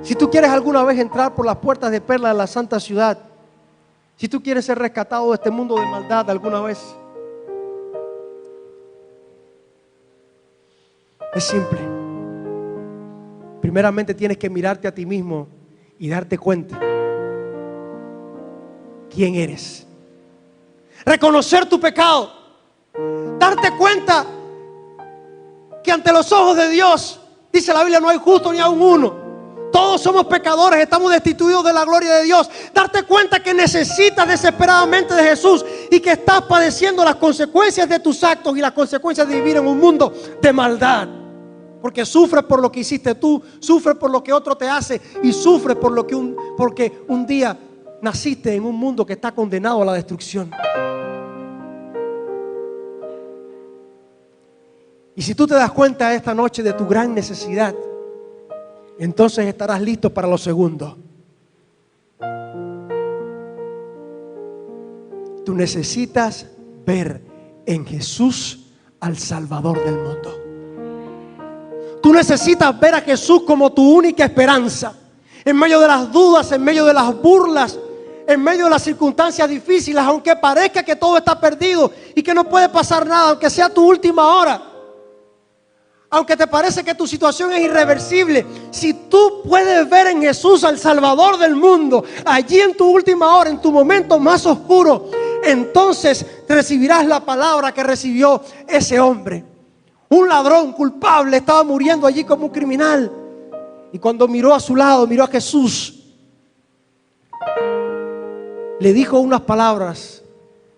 Speaker 6: Si tú quieres alguna vez entrar por las puertas de perla de la santa ciudad, si tú quieres ser rescatado de este mundo de maldad alguna vez, es simple. Primeramente tienes que mirarte a ti mismo y darte cuenta quién eres. Reconocer tu pecado. Darte cuenta que ante los ojos de Dios, dice la Biblia, no hay justo ni aun uno. Todos somos pecadores, estamos destituidos de la gloria de Dios. Darte cuenta que necesitas desesperadamente de Jesús y que estás padeciendo las consecuencias de tus actos y las consecuencias de vivir en un mundo de maldad. Porque sufres por lo que hiciste tú, sufres por lo que otro te hace y sufres porque un día naciste en un mundo que está condenado a la destrucción. Y si tú te das cuenta esta noche de tu gran necesidad, entonces estarás listo para lo segundo. Tú necesitas ver en Jesús al Salvador del mundo. Tú necesitas ver a Jesús como tu única esperanza. En medio de las dudas, en medio de las burlas, en medio de las circunstancias difíciles, aunque parezca que todo está perdido y que no puede pasar nada, aunque sea tu última hora, aunque te parece que tu situación es irreversible, si tú puedes ver en Jesús al Salvador del mundo, allí en tu última hora, en tu momento más oscuro, entonces recibirás la palabra que recibió ese hombre. Un ladrón culpable estaba muriendo allí como un criminal, y cuando miró a su lado, miró a Jesús, le dijo unas palabras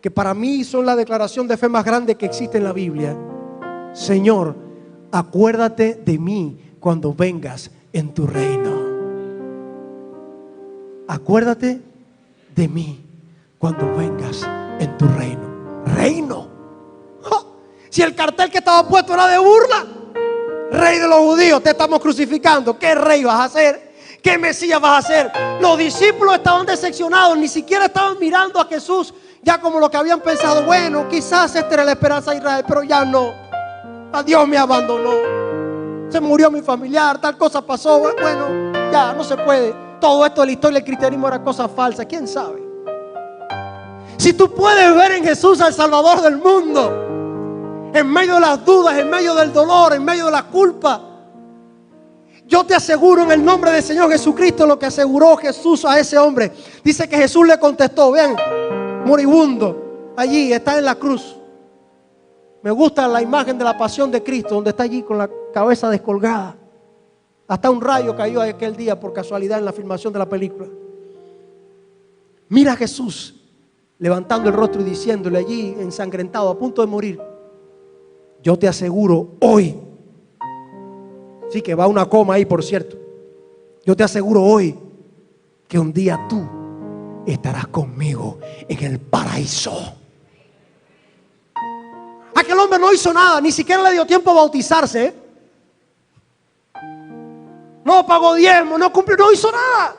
Speaker 6: que para mí son la declaración de fe más grande que existe en la Biblia. Señor, acuérdate de mí cuando vengas en tu reino. Acuérdate de mí cuando vengas en tu reino. Reino. ¡Oh! Si el cartel que estaba puesto era de burla. Rey de los judíos, te estamos crucificando. ¿Qué rey vas a ser? ¿Qué Mesías vas a hacer? Los discípulos estaban decepcionados, ni siquiera estaban mirando a Jesús ya como lo que habían pensado. Bueno, quizás esta era la esperanza de Israel, pero ya no. A Dios me abandonó. Se murió mi familiar, tal cosa pasó. Bueno, ya no se puede. Todo esto de la historia del cristianismo era cosa falsa. ¿Quién sabe? Si tú puedes ver en Jesús al Salvador del mundo, en medio de las dudas, en medio del dolor, en medio de la culpa, yo te aseguro en el nombre del Señor Jesucristo lo que aseguró Jesús a ese hombre. Dice que Jesús le contestó, vean, moribundo, allí está en la cruz. Me gusta la imagen de la pasión de Cristo, donde está allí con la cabeza descolgada. Hasta un rayo cayó aquel día por casualidad en la filmación de la película. Mira a Jesús levantando el rostro y diciéndole allí ensangrentado, a punto de morir, yo te aseguro hoy, sí que va una coma ahí por cierto, yo te aseguro hoy que un día tú estarás conmigo en el paraíso. Aquel hombre no hizo nada, ni siquiera le dio tiempo a bautizarse, ¿eh? No pagó diezmo, no cumplió, no hizo nada.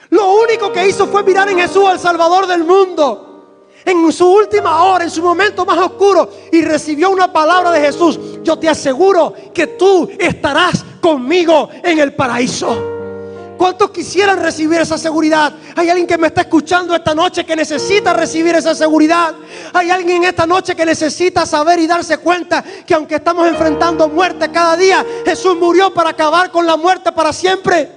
Speaker 6: Lo único que hizo fue mirar en Jesús al Salvador del mundo en su última hora, en su momento más oscuro, y recibió una palabra de Jesús. Yo te aseguro que tú estarás conmigo en el paraíso. ¿Cuántos quisieran recibir esa seguridad? Hay alguien que me está escuchando esta noche que necesita recibir esa seguridad. Hay alguien esta noche que necesita saber y darse cuenta que aunque estamos enfrentando muerte cada día, Jesús murió para acabar con la muerte para siempre.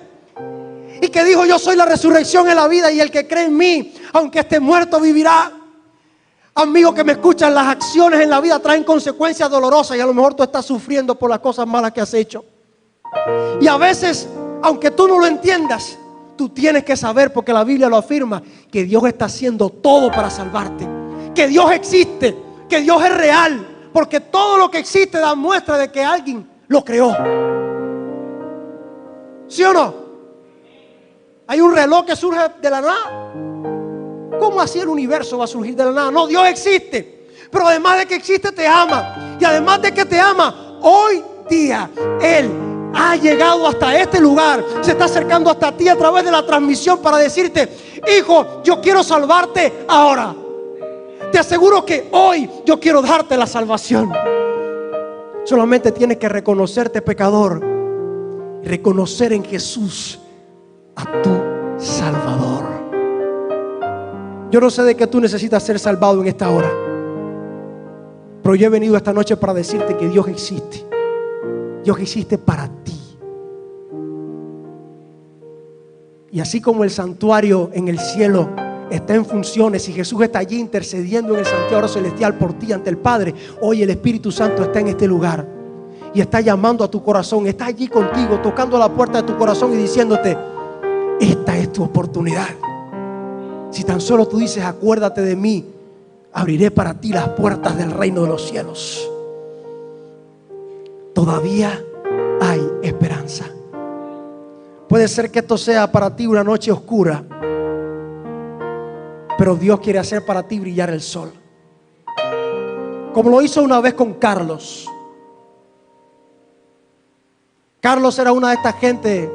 Speaker 6: Y que dijo, yo soy la resurrección y la vida, y el que cree en mí, aunque esté muerto, vivirá. Amigo que me escuchan, las acciones en la vida traen consecuencias dolorosas, y a lo mejor tú estás sufriendo por las cosas malas que has hecho. Y a veces, aunque tú no lo entiendas, tú tienes que saber, porque la Biblia lo afirma, que Dios está haciendo todo para salvarte, que Dios existe, que Dios es real, porque todo lo que existe da muestra de que alguien lo creó. ¿Sí o no? Hay un reloj que surge de la nada. ¿Cómo así el universo va a surgir de la nada? No, Dios existe, pero además de que existe te ama, y además de que te ama, hoy día Él ha llegado hasta este lugar, se está acercando hasta ti a través de la transmisión para decirte, hijo, yo quiero salvarte ahora. Te aseguro que hoy yo quiero darte la salvación. Solamente tienes que reconocerte pecador, reconocer en Jesús a tu Salvador. Yo no sé de qué tú necesitas ser salvado en esta hora, pero yo he venido esta noche para decirte que Dios existe. Dios existe para ti. Y así como el santuario en el cielo está en funciones y Jesús está allí intercediendo en el santuario celestial por ti ante el Padre, hoy el Espíritu Santo está en este lugar y está llamando a tu corazón, está allí contigo, tocando la puerta de tu corazón y diciéndote, esta es tu oportunidad. Si tan solo tú dices, acuérdate de mí, abriré para ti las puertas del reino de los cielos. Todavía hay esperanza. Puede ser que esto sea para ti una noche oscura, pero Dios quiere hacer para ti brillar el sol, como lo hizo una vez con Carlos. Carlos era una de estas gente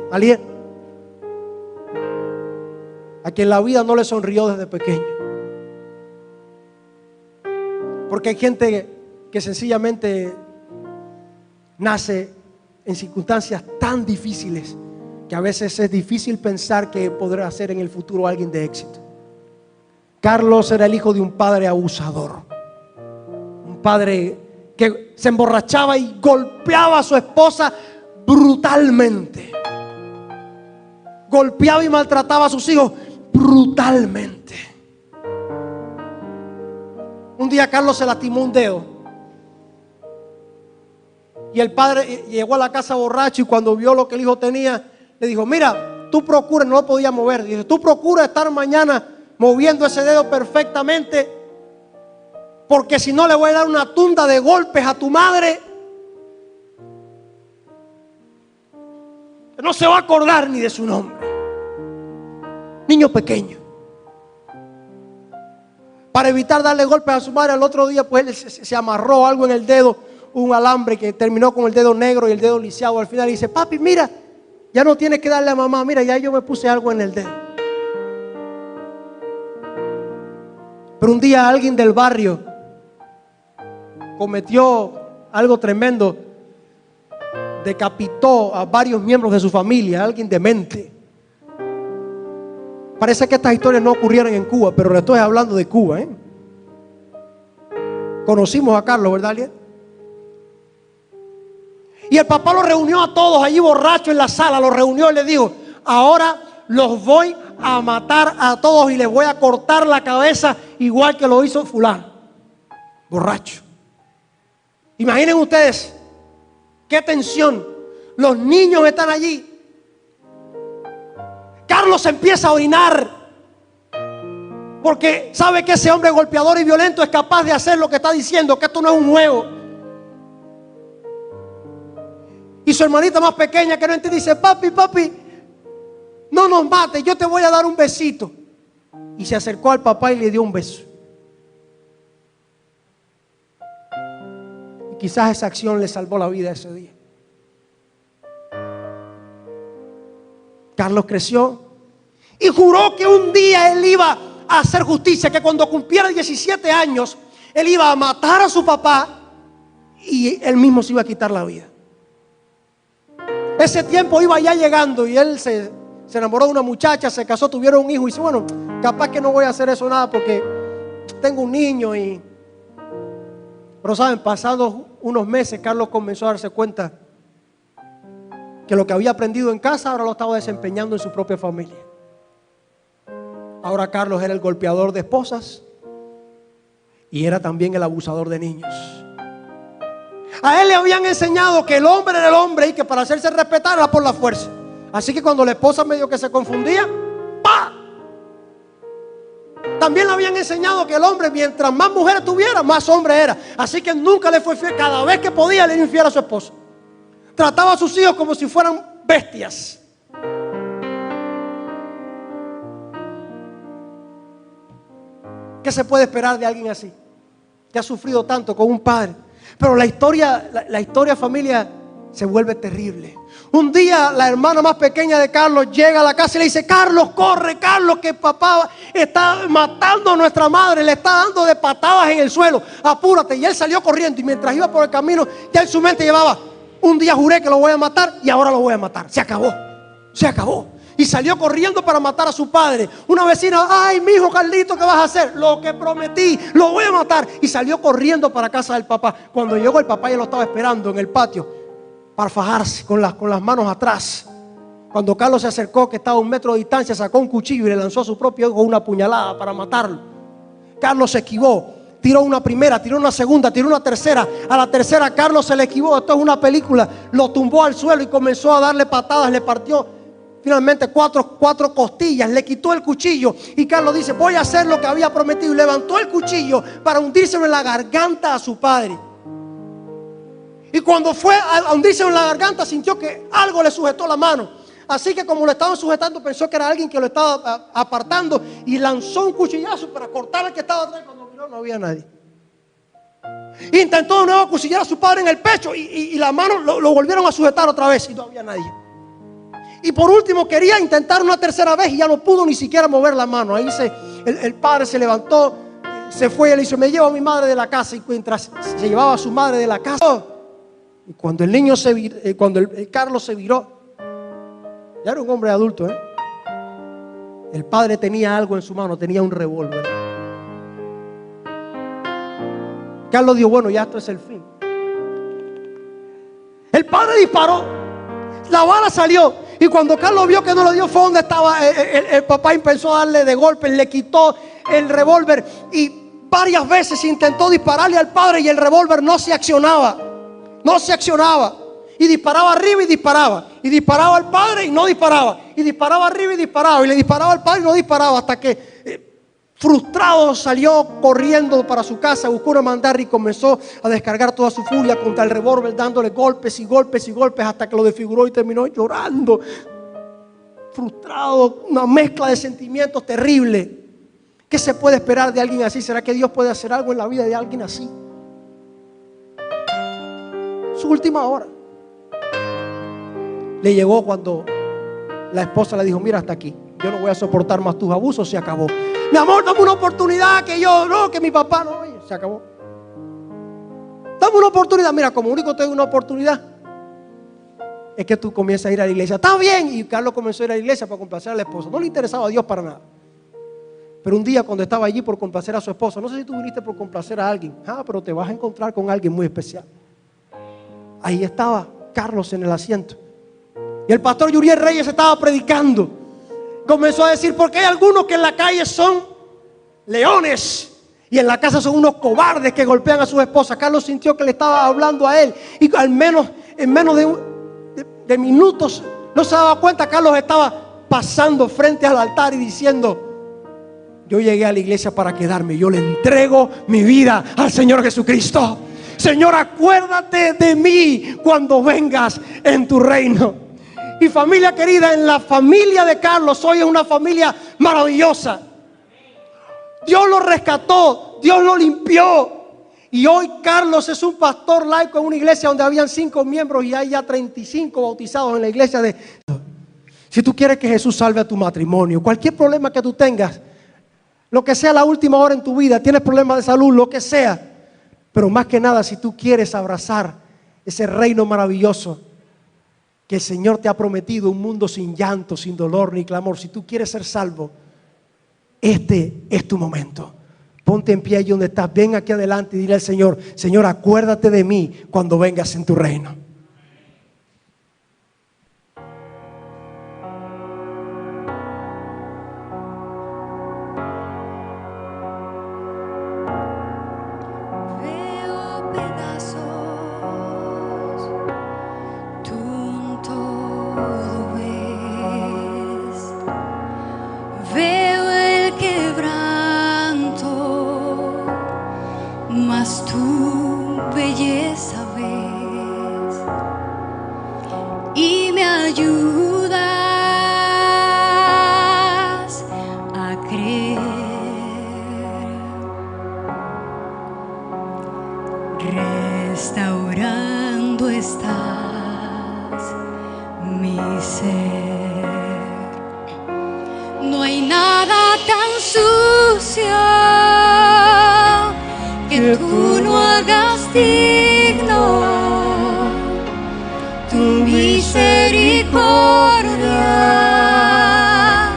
Speaker 6: a quien la vida no le sonrió desde pequeño. Porque hay gente que sencillamente nace en circunstancias tan difíciles que a veces es difícil pensar que podrá ser en el futuro alguien de éxito. Carlos era el hijo de un padre abusador, un padre que se emborrachaba y golpeaba a su esposa brutalmente, golpeaba y maltrataba a sus hijos brutalmente. Un día Carlos se lastimó un dedo y el padre llegó a la casa borracho, y cuando vio lo que el hijo tenía, le dijo: mira, tú procura, no lo podía mover, dice, tú procura estar mañana moviendo ese dedo perfectamente, porque si no le voy a dar una tunda de golpes a tu madre, no se va a acordar ni de su nombre. Niño pequeño. Para evitar darle golpes a su madre, al otro día pues él se amarró algo en el dedo, un alambre que terminó con el dedo negro y el dedo lisiado. Al final dice: papi, mira, ya no tienes que darle a mamá, mira, ya yo me puse algo en el dedo. Pero un día alguien del barrio cometió algo tremendo, decapitó a varios miembros de su familia, alguien demente. Parece que estas historias no ocurrieron en Cuba, pero le estoy hablando de Cuba, ¿eh? Conocimos a Carlos, ¿verdad, Aliet? Y el papá los reunió a todos allí borrachos en la sala, los reunió y les dijo: ahora los voy a matar a todos y les voy a cortar la cabeza igual que lo hizo fulano. Borracho. Imaginen ustedes qué tensión. Los niños están allí. Carlos empieza a orinar porque sabe que ese hombre golpeador y violento es capaz de hacer lo que está diciendo, que esto no es un juego. Y su hermanita más pequeña, que no entiende, dice: papi, no nos mates, yo te voy a dar un besito. Y se acercó al papá y le dio un beso. Y quizás esa acción le salvó la vida ese día. Carlos creció y juró que un día él iba a hacer justicia, que cuando cumpliera 17 años él iba a matar a su papá y él mismo se iba a quitar la vida. Ese tiempo iba ya llegando y él se enamoró de una muchacha, se casó, tuvieron un hijo y dice: bueno, capaz que no voy a hacer eso nada porque tengo un niño. Pero saben, pasados unos meses, Carlos comenzó a darse cuenta que lo que había aprendido en casa ahora lo estaba desempeñando en su propia familia. Ahora Carlos era el golpeador de esposas y era también el abusador de niños. A él le habían enseñado que el hombre era el hombre y que para hacerse respetar era por la fuerza. Así que cuando la esposa medio que se confundía, ¡pa! También le habían enseñado que el hombre, mientras más mujeres tuviera, más hombre era. Así que nunca le fue fiel. Cada vez que podía, le era infiel a su esposa. Trataba a sus hijos como si fueran bestias. ¿Qué se puede esperar de alguien así? Que ha sufrido tanto con un padre. Pero la historia familia se vuelve terrible. Un día la hermana más pequeña de Carlos llega a la casa y le dice: Carlos, corre, Carlos, que papá está matando a nuestra madre, le está dando de patadas en el suelo, apúrate. Y él salió corriendo y mientras iba por el camino ya en su mente llevaba: un día juré que lo voy a matar y ahora lo voy a matar. Se acabó, se acabó. Y salió corriendo para matar a su padre. Una vecina: ay, mi hijo Carlito, ¿qué vas a hacer? Lo que prometí, lo voy a matar. Y salió corriendo para casa del papá. Cuando llegó el papá ya lo estaba esperando en el patio para fajarse con las manos atrás. Cuando Carlos se acercó, que estaba a 1 metro de distancia, sacó un cuchillo y le lanzó a su propio hijo una puñalada para matarlo. Carlos se esquivó. Tiró una primera, tiró una segunda, tiró una tercera. A la tercera Carlos se le esquivó. Esto es una película. Lo tumbó al suelo y comenzó a darle patadas. Le partió finalmente cuatro costillas, le quitó el cuchillo y Carlos dice: voy a hacer lo que había prometido, y levantó el cuchillo para hundírselo en la garganta a su padre. Y cuando fue a hundírselo en la garganta, sintió que algo le sujetó la mano. Así que como lo estaban sujetando, pensó que era alguien que lo estaba apartando y lanzó un cuchillazo para cortar al que estaba atrás. Cuando miró, no había nadie. Intentó de nuevo acuchillar a su padre en el pecho y la mano lo volvieron a sujetar otra vez y no había nadie. Y por último quería intentar una tercera vez y ya no pudo ni siquiera mover la mano. Ahí el padre se levantó, se fue y le dijo: me llevo a mi madre de la casa. Y mientras se llevaba a su madre de la casa, y cuando el niño cuando el Carlos se viró, ya era un hombre adulto, el padre tenía algo en su mano, tenía un revólver. Carlos dijo: bueno, ya esto es el fin. El padre disparó, la bala salió, y cuando Carlos vio que no lo dio, fue donde estaba el papá. Empezó a darle de golpe, le quitó el revólver y varias veces intentó dispararle al padre, y el revólver no se accionaba, y disparaba arriba y disparaba, y disparaba al padre y no disparaba, y disparaba arriba y disparaba, y le disparaba al padre y no disparaba, hasta que frustrado salió corriendo para su casa, buscó una mandarria y comenzó a descargar toda su furia contra el revólver, dándole golpes y golpes y golpes, hasta que lo desfiguró y terminó llorando, frustrado, una mezcla de sentimientos terrible. ¿Qué se puede esperar de alguien así? ¿Será que Dios puede hacer algo en la vida de alguien así? Su última hora le llegó cuando la esposa le dijo: mira, hasta aquí, yo no voy a soportar más tus abusos, se acabó. Mi amor, dame una oportunidad, que mi papá no, oye, se acabó. Dame una oportunidad. Mira, como único te doy una oportunidad es que tú comiences a ir a la iglesia. Está bien. Y Carlos comenzó a ir a la iglesia para complacer a la esposa. No le interesaba a Dios para nada. Pero un día, cuando estaba allí por complacer a su esposa, no sé si tú viniste por complacer a alguien, pero te vas a encontrar con alguien muy especial. Ahí estaba Carlos en el asiento, y el pastor Yuriel Reyes estaba predicando. Comenzó a decir: porque hay algunos que en la calle son leones y en la casa son unos cobardes que golpean a sus esposas. Carlos sintió que le estaba hablando a él, y en menos de minutos, no se daba cuenta, Carlos estaba pasando frente al altar y diciendo: yo llegué a la iglesia para quedarme, yo le entrego mi vida al Señor Jesucristo. Señor, acuérdate de mí cuando vengas en tu reino. Y familia querida, en la familia de Carlos hoy es una familia maravillosa. Dios lo rescató, Dios lo limpió, y hoy Carlos es un pastor laico en una iglesia donde habían 5 miembros y hay ya 35 bautizados en la iglesia de... Si tú quieres que Jesús salve a tu matrimonio, cualquier problema que tú tengas, lo que sea la última hora en tu vida, tienes problemas de salud, lo que sea, pero más que nada, si tú quieres abrazar ese reino maravilloso que el Señor te ha prometido, un mundo sin llanto, sin dolor ni clamor, si tú quieres ser salvo, este es tu momento. Ponte en pie allí donde estás, ven aquí adelante y dile al Señor: Señor, acuérdate de mí cuando vengas en tu reino.
Speaker 5: Restaurando estás mi ser. No hay nada tan sucio que tú no hagas digno. Tu misericordia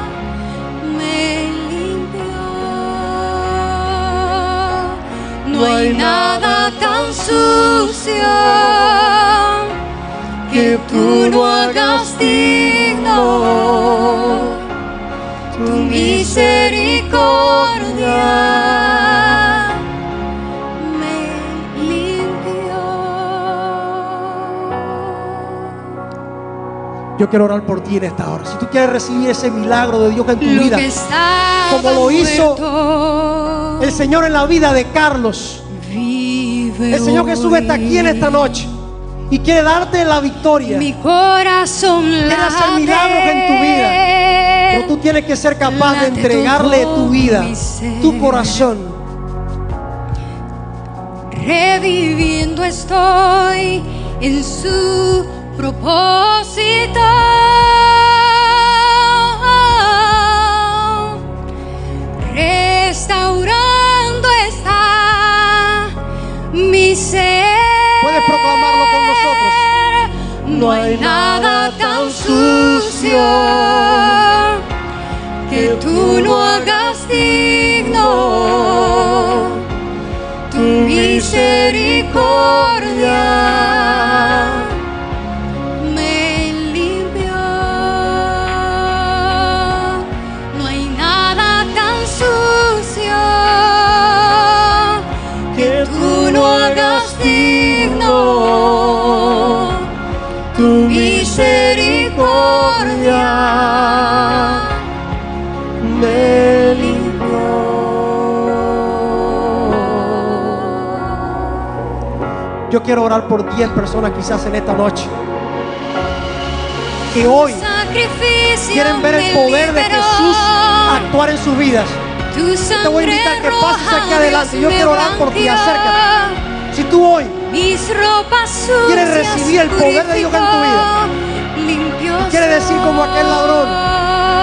Speaker 5: me limpió. No hay nada tan sucio que tú no hagas digno. Tu misericordia me limpió.
Speaker 6: Yo quiero orar por ti en esta hora. Si tú quieres recibir ese milagro de Dios en tu vida, como lo hizo el Señor en la vida de Carlos, el Señor Jesús está aquí en esta noche y quiere darte la victoria.
Speaker 5: Mi corazón
Speaker 6: quiere hacer milagros en tu vida, pero tú tienes que ser capaz de entregarle tu vida, tu corazón.
Speaker 5: Reviviendo estoy en su propósito. Restaurando
Speaker 6: Yo quiero orar por 10 personas quizás en esta noche que hoy quieren ver el poder de Jesús actuar en sus vidas. Te voy a invitar a que pases aquí adelante. Yo quiero orar por ti, acércate. Si tú hoy quieres recibir el poder de Dios en tu vida y quieres decir como aquel ladrón: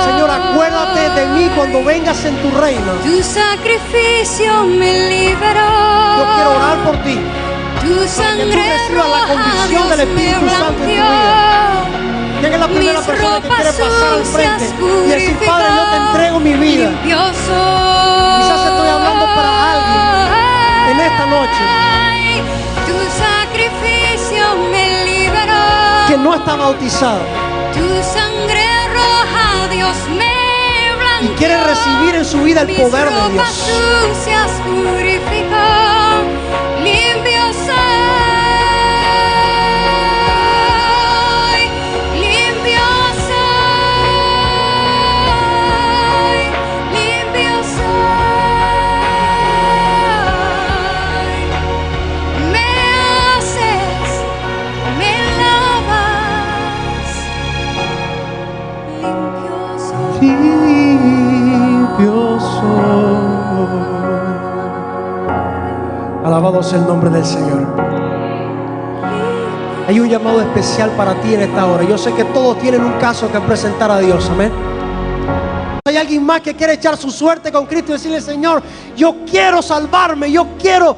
Speaker 6: Señor, acuérdate de mí cuando vengas en tu reino.
Speaker 5: Tu sacrificio me liberó.
Speaker 6: Yo quiero orar por ti.
Speaker 5: Tu sangre
Speaker 6: recibas la convicción
Speaker 5: roja,
Speaker 6: del Espíritu
Speaker 5: Dios,
Speaker 6: Santo en tu
Speaker 5: me
Speaker 6: vida. ¿Quién es la primera
Speaker 5: Mis
Speaker 6: persona que quiere
Speaker 5: ropas
Speaker 6: pasar al frente y decir: Padre, yo te entrego mi vida?
Speaker 5: limpio soy.
Speaker 6: Quizás estoy hablando para alguien en esta noche
Speaker 5: Tu sacrificio me liberó.
Speaker 6: que no está bautizado
Speaker 5: Tu sangre roja, Dios me blanqueó.
Speaker 6: y quiere recibir en su vida el poder de
Speaker 5: Mis ropas
Speaker 6: Dios.
Speaker 5: sucias purificó. Limpio soy. Limpio soy. Limpio soy. Me haces, me lavas. Limpio soy.
Speaker 6: Limpio soy. Alabado sea el nombre del Señor. Hay un llamado especial para ti en esta hora. Yo sé que todos tienen un caso que presentar a Dios. Amén. Hay alguien más que quiere echar su suerte con Cristo y decirle: Señor, yo quiero salvarme, yo quiero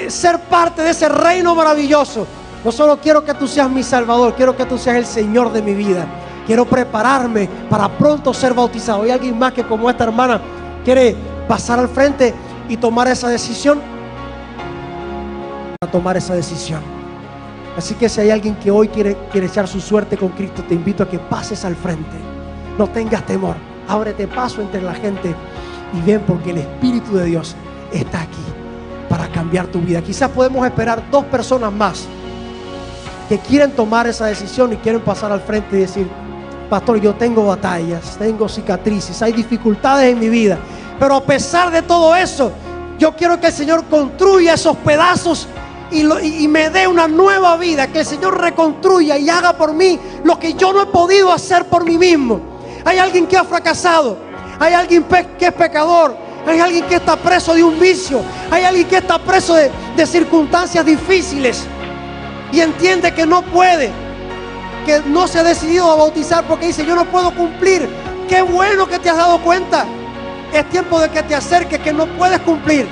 Speaker 6: ser parte de ese reino maravilloso. No solo quiero que tú seas mi Salvador, quiero que tú seas el Señor de mi vida. Quiero prepararme para pronto ser bautizado. Hay alguien más que, como esta hermana, quiere pasar al frente y tomar esa decisión. A tomar esa decisión. Así que si hay alguien que hoy quiere echar su suerte con Cristo, te invito a que pases al frente. No tengas temor. Ábrete paso entre la gente y ven, porque el Espíritu de Dios está aquí para cambiar tu vida. Quizás podemos esperar 2 personas más que quieren tomar esa decisión y quieren pasar al frente y decir: Pastor, yo tengo batallas, tengo cicatrices, hay dificultades en mi vida, pero a pesar de todo eso, yo quiero que el Señor construya esos pedazos y me dé una nueva vida. Que el Señor reconstruya y haga por mí lo que yo no he podido hacer por mí mismo. Hay alguien que ha fracasado, hay alguien que es pecador, hay alguien que está preso de un vicio, hay alguien que está preso de circunstancias difíciles y entiende que no puede, que no se ha decidido a bautizar porque dice: yo no puedo cumplir. Qué bueno que te has dado cuenta. Es tiempo de que te acerques, que no puedes cumplir.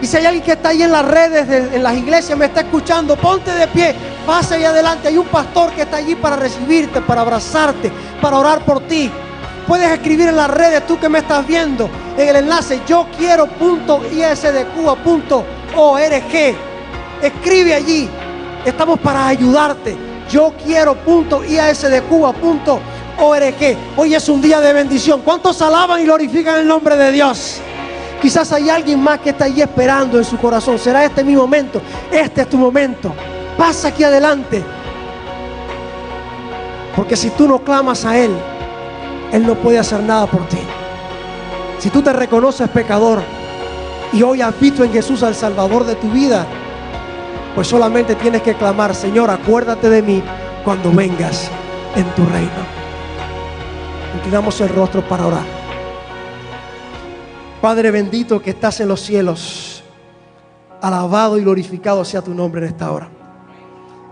Speaker 6: Y si hay alguien que está ahí en las redes, en las iglesias, me está escuchando, ponte de pie, pasa ahí adelante. Hay un pastor que está allí para recibirte, para abrazarte, para orar por ti. Puedes escribir en las redes, tú que me estás viendo, en el enlace yoquiero.isdcuba.org. Escribe allí, estamos para ayudarte. yoquiero.isdcuba.org. Hoy es un día de bendición. ¿Cuántos alaban y glorifican el nombre de Dios? Quizás hay alguien más que está ahí esperando en su corazón. ¿Será este mi momento? Este es tu momento. Pasa aquí adelante. Porque si tú no clamas a Él, Él no puede hacer nada por ti. Si tú te reconoces pecador y hoy has visto en Jesús al Salvador de tu vida, pues solamente tienes que clamar: Señor, acuérdate de mí cuando vengas en tu reino. Inclinamos el rostro para orar. Padre bendito que estás en los cielos, alabado y glorificado sea tu nombre en esta hora.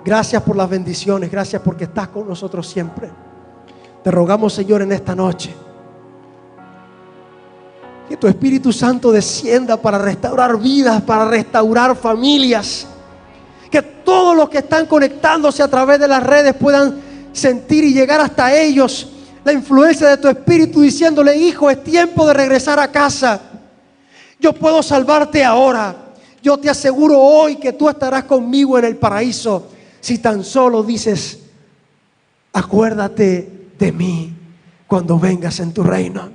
Speaker 6: Gracias por las bendiciones, gracias porque estás con nosotros siempre. Te rogamos, Señor, en esta noche, que tu Espíritu Santo descienda para restaurar vidas, para restaurar familias. Que todos los que están conectándose a través de las redes puedan sentir y llegar hasta ellos la influencia de tu Espíritu, diciéndole: hijo, es tiempo de regresar a casa. Yo puedo salvarte ahora. Yo te aseguro hoy que tú estarás conmigo en el paraíso si tan solo dices: acuérdate de mí cuando vengas en tu reino.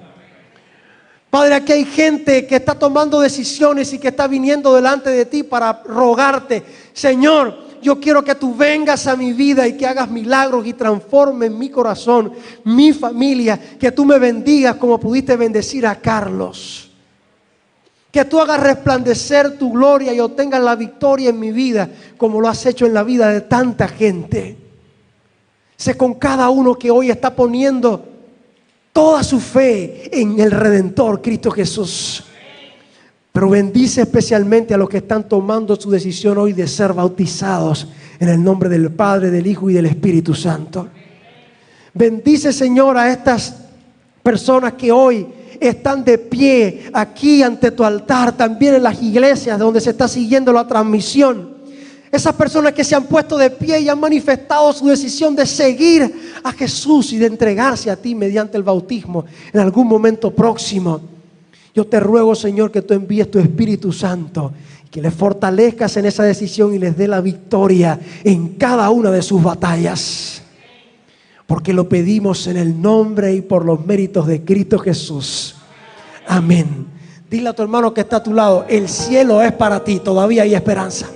Speaker 6: Padre, aquí hay gente que está tomando decisiones y que está viniendo delante de ti para rogarte: Señor, yo quiero que tú vengas a mi vida y que hagas milagros y transformes mi corazón, mi familia, que tú me bendigas como pudiste bendecir a Carlos. Que tú hagas resplandecer tu gloria y obtengas la victoria en mi vida, como lo has hecho en la vida de tanta gente. Sé con cada uno que hoy está poniendo toda su fe en el Redentor, Cristo Jesús. Pero bendice especialmente a los que están tomando su decisión hoy de ser bautizados en el nombre del Padre, del Hijo y del Espíritu Santo. Bendice, Señor, a estas personas que hoy están de pie aquí ante tu altar, también en las iglesias donde se está siguiendo la transmisión. Esas personas que se han puesto de pie y han manifestado su decisión de seguir a Jesús y de entregarse a ti mediante el bautismo en algún momento próximo. Yo te ruego, Señor, que tú envíes tu Espíritu Santo, que les fortalezcas en esa decisión y les dé la victoria en cada una de sus batallas. Porque lo pedimos en el nombre y por los méritos de Cristo Jesús. Amén. Dile a tu hermano que está a tu lado, el cielo es para ti, todavía hay esperanza.